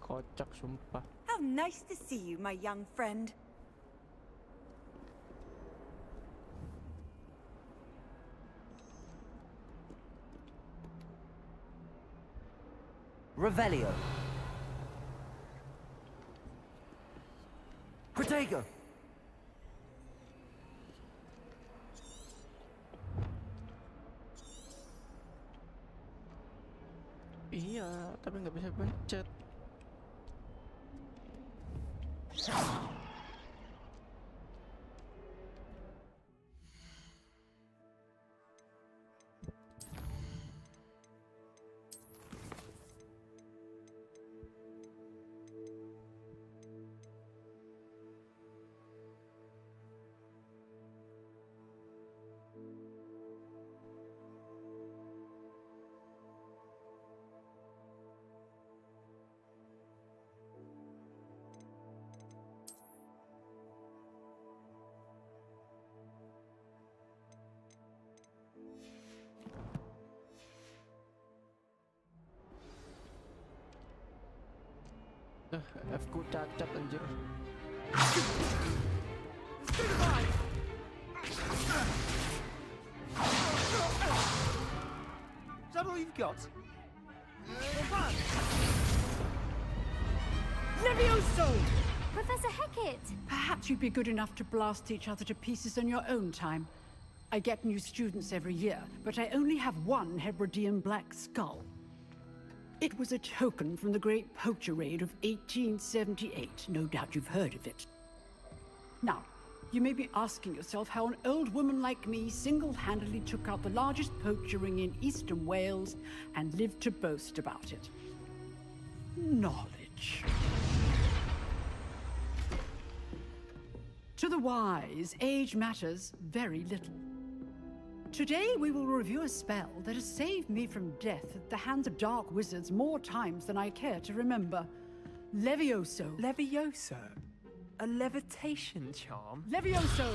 Kocak sumpah. How nice to see you, my young friend. Revelio. Protego. Iya, tapi nggak bisa pencet. F ku cacat anjir. Is that all you've got? Levioso! Professor Hecat! Perhaps you'd be good enough to blast each other to pieces in your own time. I get new students every year, but I only have one Hebridean black skull. It was a token from the Great Poacher Raid of 1878. No doubt you've heard of it. Now, you may be asking yourself how an old woman like me single-handedly took out the largest poacher ring in eastern Wales and lived to boast about it. Knowledge. To the wise, age matters very little. Today we will review a spell that has saved me from death at the hands of dark wizards more times than I care to remember. Levioso. Levioso? A levitation charm? Levioso!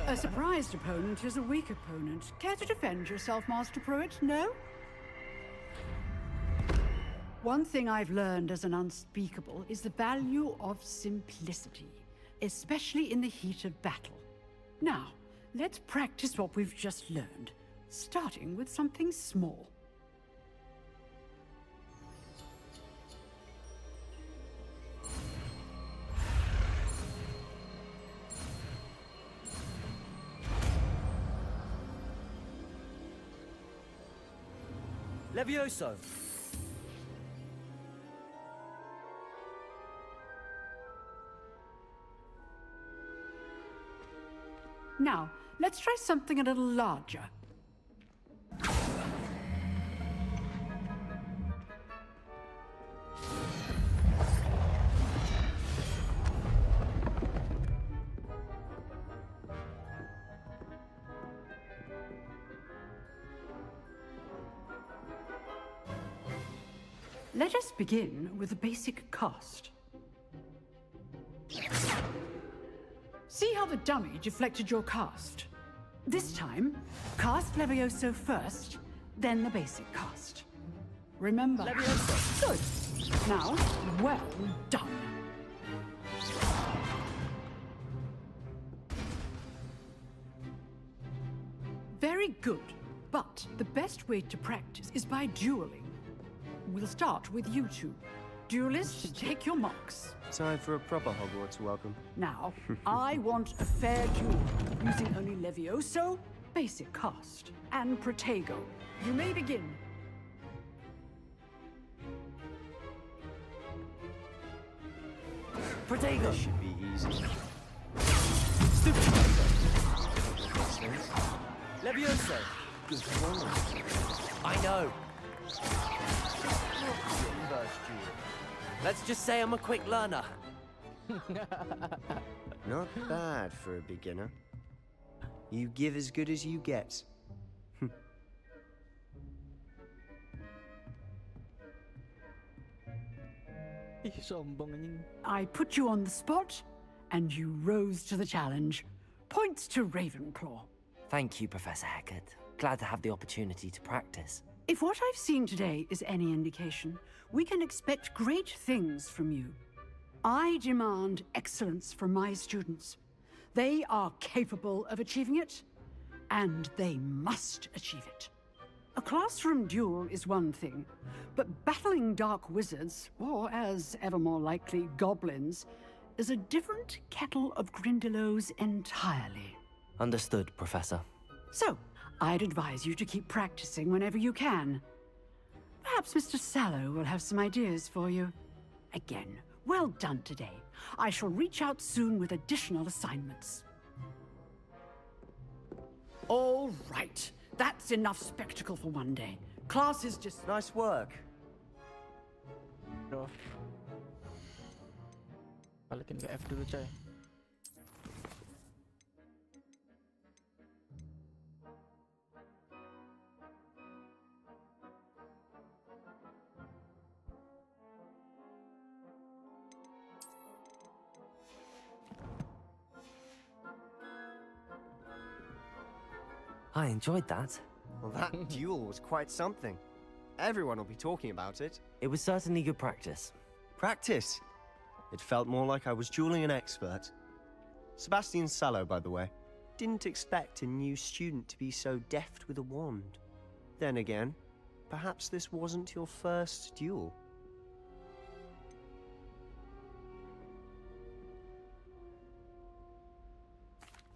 A surprised opponent is a weak opponent. Care to defend yourself, Master Pruitt? No? One thing I've learned as an unspeakable is the value of simplicity, especially in the heat of battle. Now, let's practice what we've just learned, starting with something small. Levioso! Now, let's try something a little larger. Let us begin with the basic cast. See how the dummy deflected your cast? This time, cast Levioso first, then the basic cast. Remember? Levioso. Good. Now, well done. Very good. But the best way to practice is by dueling. We'll start with you two. Duelists, take your marks. Time for a proper Hogwarts welcome. Now, I want a fair duel, using only Levioso, basic cast, and Protego. You may begin. Protego! This should be easy. Stupid Levioso! Good one. I know. Let's just say I'm a quick learner. Not bad for a beginner. You give as good as you get. I put you on the spot, and you rose to the challenge. Points to Ravenclaw. Thank you, Professor Hecat. Glad to have the opportunity to practice. If what I've seen today is any indication, we can expect great things from you. I demand excellence from my students. They are capable of achieving it, and they must achieve it. A classroom duel is one thing, but battling dark wizards, or as ever more likely, goblins, is a different kettle of Grindylows entirely. Understood, Professor. So, I'd advise you to keep practicing whenever you can. Perhaps Mr. Sallow will have some ideas for you. Again, well done today. I shall reach out soon with additional assignments. All right. That's enough spectacle for one day. Class is just... Nice work. Balikin ke F dulu, coy. I enjoyed that. Well, that duel was quite something. Everyone will be talking about it. It was certainly good practice. Practice? It felt more like I was dueling an expert. Sebastian Sallow, by the way. Didn't expect a new student to be so deft with a wand. Then again, perhaps this wasn't your first duel.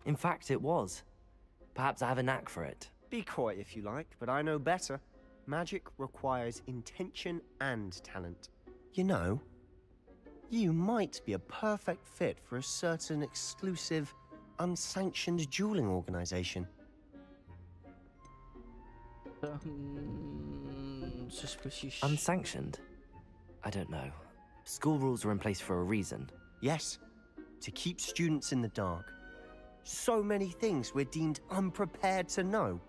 In fact, it was. Perhaps I have a knack for it. Be coy if you like, but I know better. magic requires intention and talent. You know, you might be a perfect fit for a certain exclusive, unsanctioned dueling organization. Suspicious. Unsanctioned? I don't know. School rules are in place for a reason. Yes, to keep students in the dark. So many things we're deemed unprepared to know.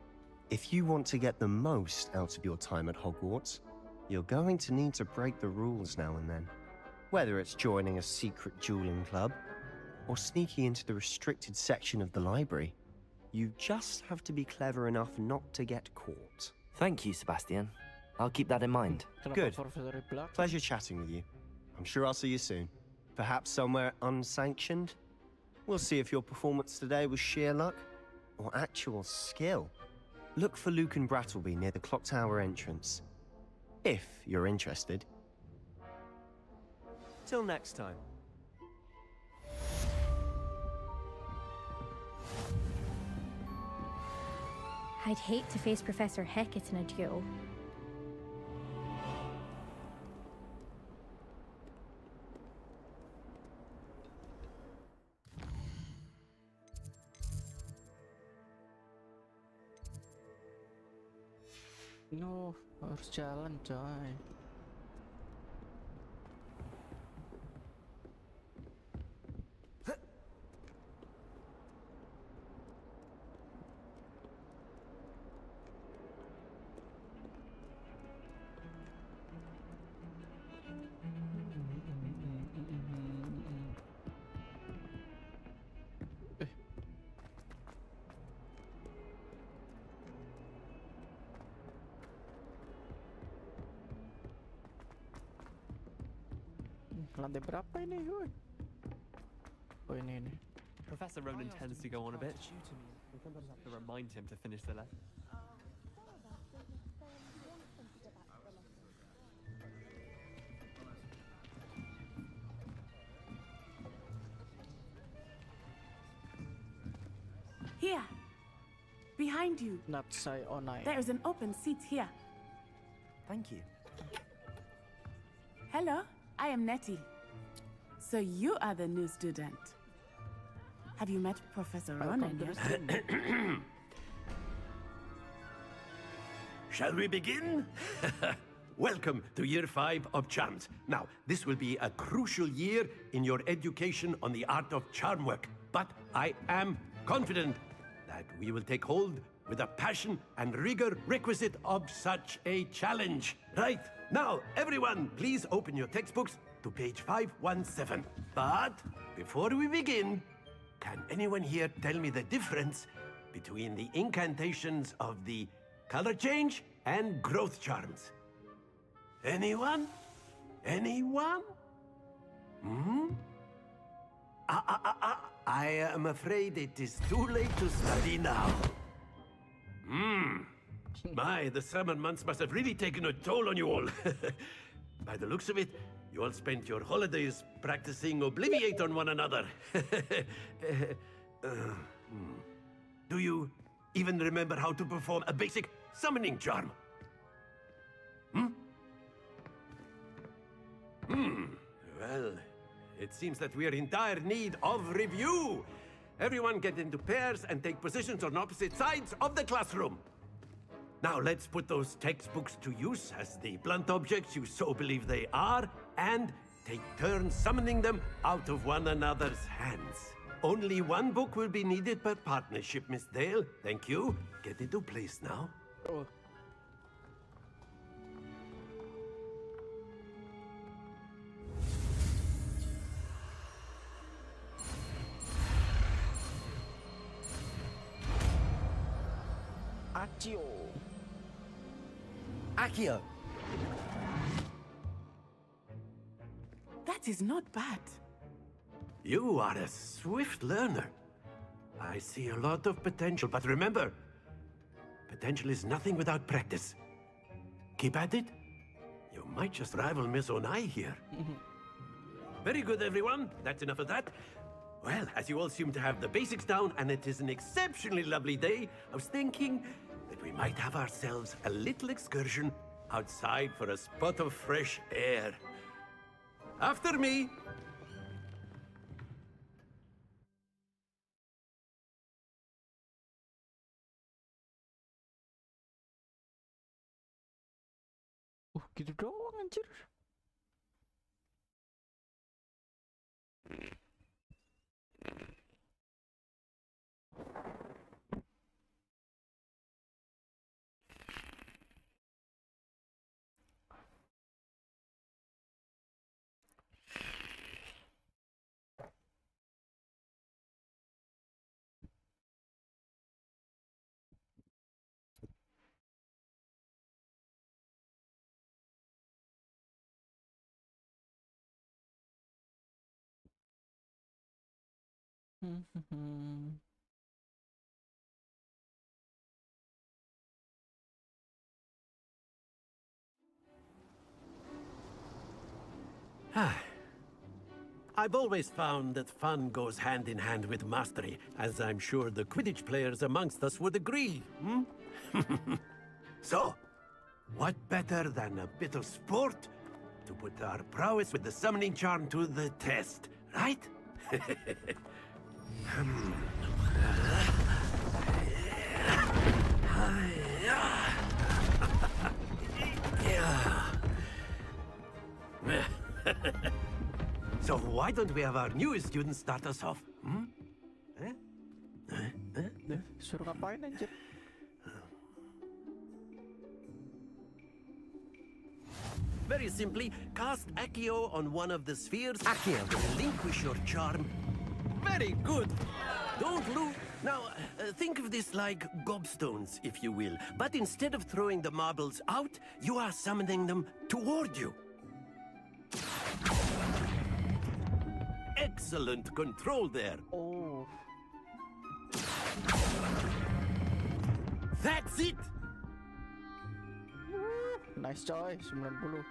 If you want to get the most out of your time at Hogwarts, you're going to need to break the rules now and then. Whether it's joining a secret dueling club, or sneaking into the restricted section of the library, you just have to be clever enough not to get caught. Thank you, Sebastian. I'll keep that in mind. Good. Pleasure chatting with you. I'm sure I'll see you soon. Perhaps somewhere unsanctioned? We'll see if your performance today was sheer luck or actual skill. Look for Luke and Brattleby near the clock tower entrance, if you're interested. Till next time. I'd hate to face Professor Hecat in a duel. No, harus jalan, coy. Lantai berapa ini, gue? Oh, ini. Professor Ronan tends to go on a bit. We sometimes have to remind him to finish the lesson. Here, behind you. Not say on I. There is an open seat here. Thank you. Hello, I am Nettie. So you are the new student. Have you met Professor Ronan yet? Shall we begin? Welcome to Year 5 of Charms. Now, this will be a crucial year in your education on the art of charm work. But I am confident that we will take hold with the passion and rigor requisite of such a challenge. Right, now, everyone, please open your textbooks to page 517. But before we begin, can anyone here tell me the difference between the incantations of the color change and growth charms? Anyone? Anyone? I am afraid it is too late to study now. My, the summer months must have really taken a toll on you all. By the looks of it, you all spent your holidays practicing Obliviate on one another. Do you even remember how to perform a basic summoning charm? Well, it seems that we are in dire need of review. Everyone get into pairs and take positions on opposite sides of the classroom. Now let's put those textbooks to use as the blunt objects you so believe they are, and take turns summoning them out of one another's hands. Only one book will be needed per partnership, Miss Dale. Thank you. Get into place now. Oh. Accio. That is not bad. You are a swift learner. I see a lot of potential, but remember, potential is nothing without practice. Keep at it. You might just rival Miss Onai here. Very good, everyone. That's enough of that. Well, as you all seem to have the basics down, and it is an exceptionally lovely day, I was thinking that we might have ourselves a little excursion outside for a spot of fresh air. After me! Gitu doang anjir. I've always found that fun goes hand in hand with mastery, as I'm sure the Quidditch players amongst us would agree, hmm? So, what better than a bit of sport to put our prowess with the summoning charm to the test, right? So why don't we have our newest student start us off? Hmm? Suruh ngapain anjir? Very simply, cast Kiyo on one of the spheres. Kiyo, relinquish your charm. Very good. Don't lose. Now, think of this like gobstones, if you will. But instead of throwing the marbles out, you are summoning them toward you. Excellent control there. Oh. That's it. Nice coy, 90.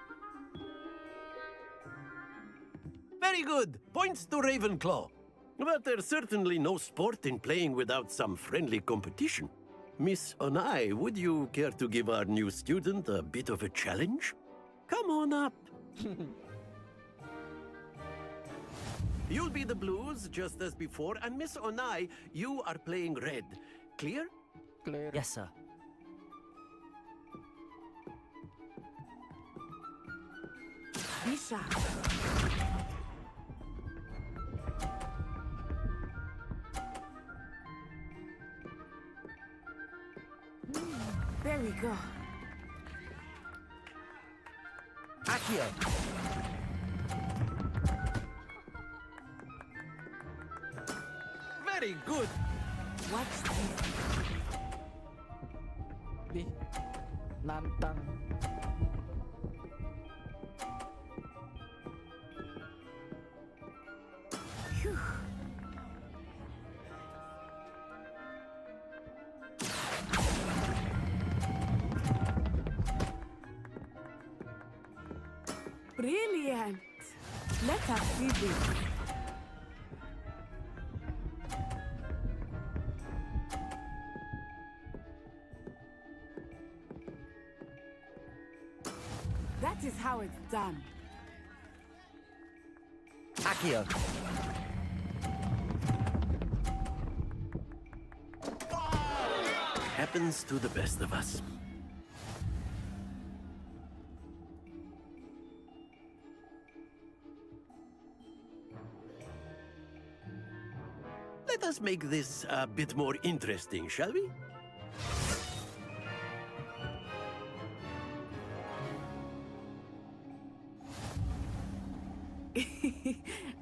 Very good. Points to Ravenclaw. But there's certainly no sport in playing without some friendly competition. Miss Onai, would you care to give our new student a bit of a challenge? Come on up. You'll be the blues, just as before, and Miss Onai, you are playing red. Clear? Clear. Yes, sir. Bisha. There we go. Kiyo. Very good. Watch this. Di nantang. Phew. Brilliant. Let us see this. That is how it's done. Kiyo. Happens to the best of us. Let us make this a bit more interesting, shall we?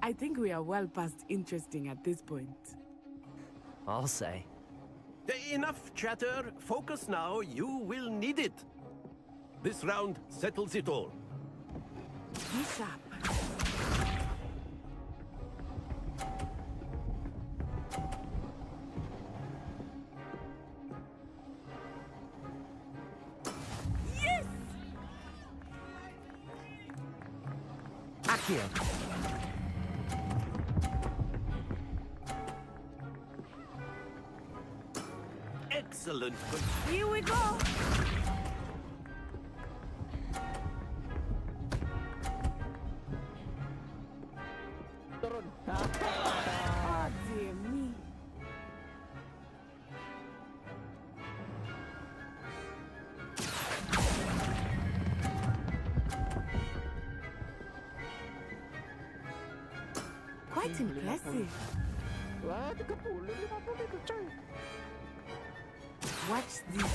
I think we are well past interesting at this point. I'll say. Enough chatter. Focus now. You will need it. This round settles it all. Be sharp. Yes! Kiyo. excellent. Here we go. Turun. Oh, dear me. Quite impressive. Wah, 30, 50 itu coy. Watch this.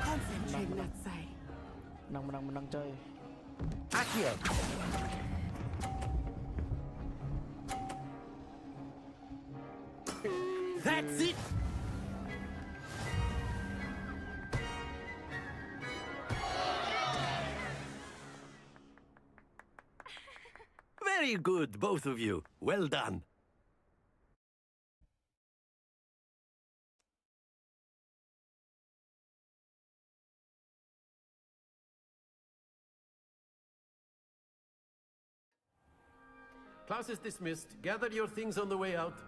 Concentrate that side. Menang coy. Akio. That's it. Very good, both of you. Well done. Class is dismissed. Gather your things on the way out.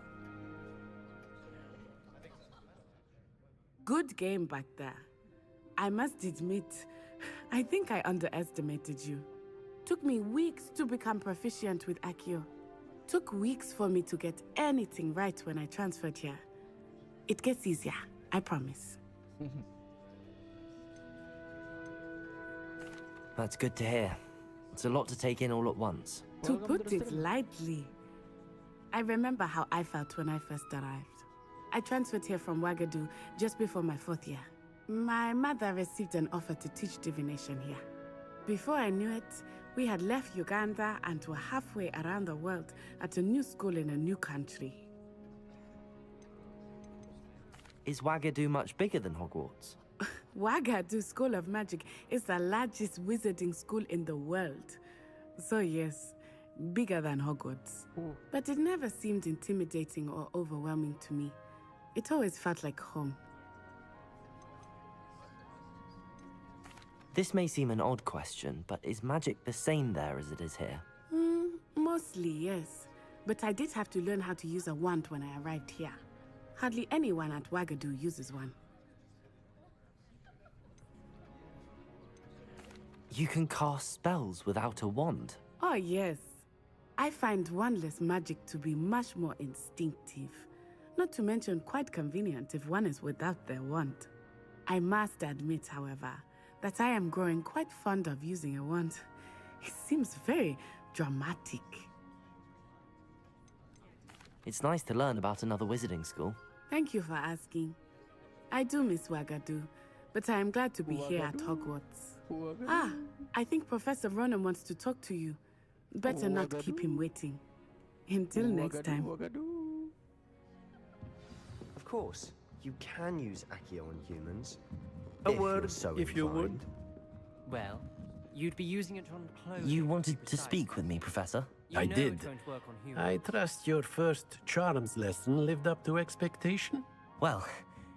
Good game back there. I must admit, I think I underestimated you. Took me weeks to become proficient with Akio. Took weeks for me to get anything right when I transferred here. It gets easier, I promise. That's good to hear. It's a lot to take in all at once. To put it lightly, I remember how I felt when I first arrived. I transferred here from Ouagadougou just before my 4th year. My mother received an offer to teach divination here. Before I knew it, we had left Uganda and were halfway around the world at a new school in a new country. Is Ouagadougou much bigger than Hogwarts? Ouagadougou School of Magic is the largest wizarding school in the world. So yes, bigger than Hogwarts. But it never seemed intimidating or overwhelming to me. It always felt like home. This may seem an odd question, but is magic the same there as it is here? Mostly, yes. But I did have to learn how to use a wand when I arrived here. Hardly anyone at Ouagadougou uses one. You can cast spells without a wand? Oh, yes. I find wandless magic to be much more instinctive. Not to mention quite convenient if one is without their wand. I must admit, however, that I am growing quite fond of using a wand. It seems very dramatic. It's nice to learn about another wizarding school. Thank you for asking. I do miss Ouagadougou, but I am glad to be here at Hogwarts. Ah, I think Professor Ronan wants to talk to you. Better not keep him waiting. Until next time. Of course, you can use Akio on humans. A word, if you would. Well, you'd be using it on clothes. You wanted to speak with me, Professor? I did. I trust your first charms lesson lived up to expectation? Well,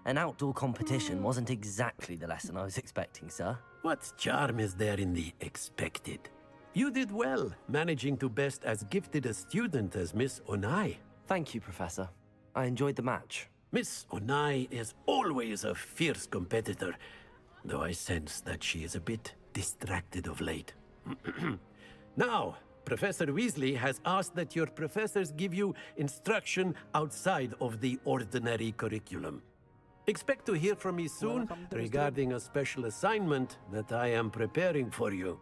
an outdoor competition wasn't exactly the lesson I was expecting, sir. What charm is there in the expected? You did well, managing to best as gifted a student as Miss Onai. Thank you, Professor. I enjoyed the match. Miss Onai is always a fierce competitor, though I sense that she is a bit distracted of late. Now, Professor Weasley has asked that your professors give you instruction outside of the ordinary curriculum. Expect to hear from me soon regarding a special assignment that I am preparing for you.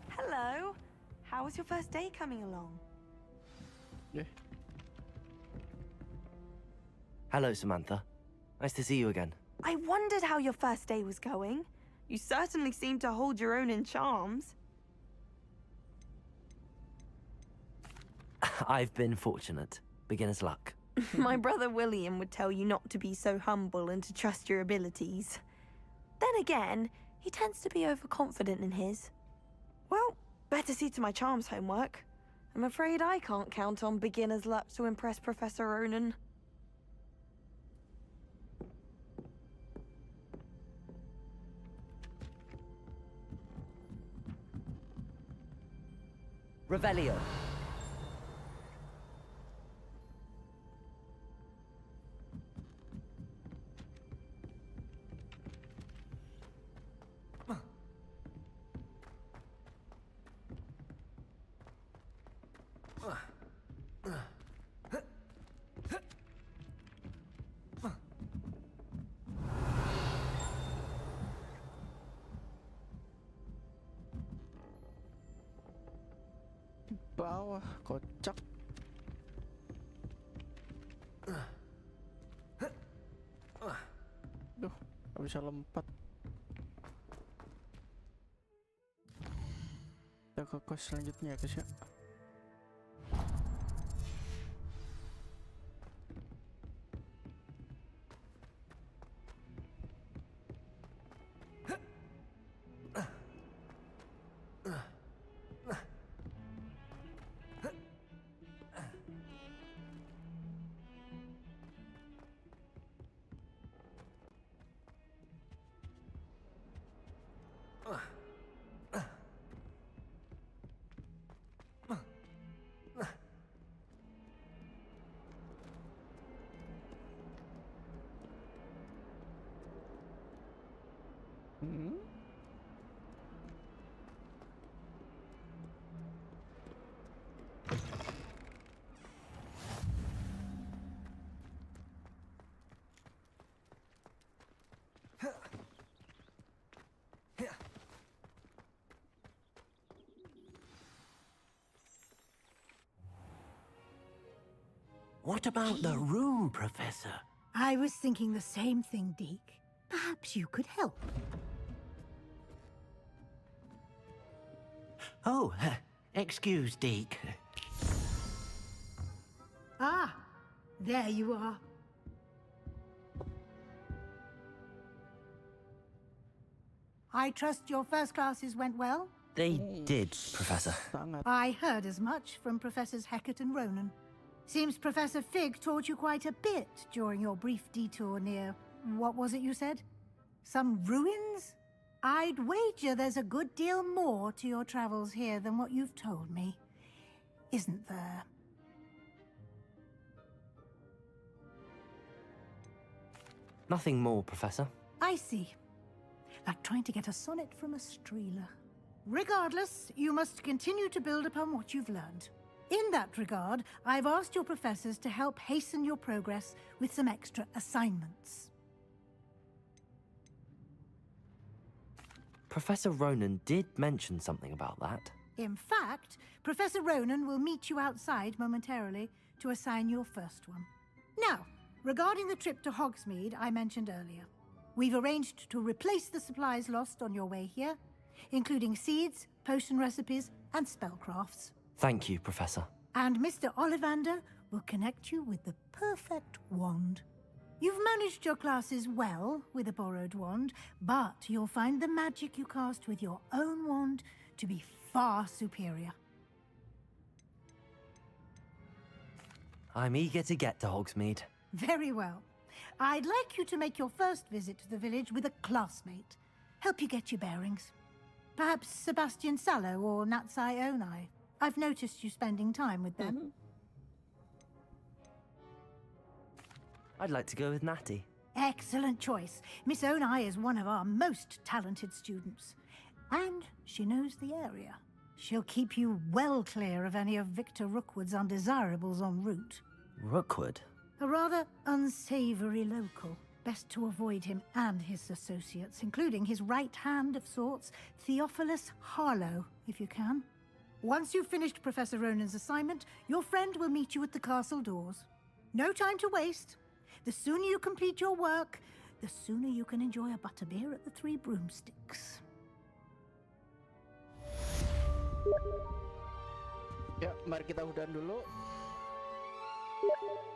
Hello. How was your first day coming along? Yeah. Hello, Samantha. Nice to see you again. I wondered how your first day was going. You certainly seem to hold your own in charms. I've been fortunate. Beginner's luck. My brother William would tell you not to be so humble and to trust your abilities. Then again, He tends to be overconfident in his. Well, better see to my charms homework. I'm afraid I can't count on beginner's luck to impress Professor Ronan. Revelio. Bawah, kocak. Duh, gak bisa lompat. Kita ke kos selanjutnya ya guys ya. What about the room, Professor? I was thinking the same thing, Deke. Perhaps you could help. Oh, excuse, Deke. Ah, there you are. I trust your first classes went well? They did, Professor. I heard as much from Professors Hecat and Ronan. Seems Professor Fig taught you quite a bit during your brief detour near... what was it you said? Some ruins? I'd wager there's a good deal more to your travels here than what you've told me. Isn't there? Nothing more, Professor. I see. Like trying to get a sonnet from a streeler. Regardless, you must continue to build upon what you've learned. In that regard, I've asked your professors to help hasten your progress with some extra assignments. Professor Ronan did mention something about that. In fact, Professor Ronan will meet you outside momentarily to assign your first one. Now, regarding the trip to Hogsmeade I mentioned earlier, we've arranged to replace the supplies lost on your way here, including seeds, potion recipes, and spellcrafts. Thank you, Professor. And Mr. Ollivander will connect you with the perfect wand. You've managed your classes well with a borrowed wand, but you'll find the magic you cast with your own wand to be far superior. I'm eager to get to Hogsmeade. Very well. I'd like you to make your first visit to the village with a classmate. Help you get your bearings. Perhaps Sebastian Sallow or Natsai Onai. I've noticed you spending time with them. I'd like to go with Natty. Excellent choice. Miss Onai is one of our most talented students. And she knows the area. She'll keep you well clear of any of Victor Rookwood's undesirables en route. Rookwood? A rather unsavory local. Best to avoid him and his associates, including his right hand of sorts, Theophilus Harlow, if you can. Once you've finished Professor Ronan's assignment, your friend will meet you at the castle doors. No time to waste. The sooner you complete your work, the sooner you can enjoy a butterbeer at the Three Broomsticks. Ya, mari kita udahan dulu.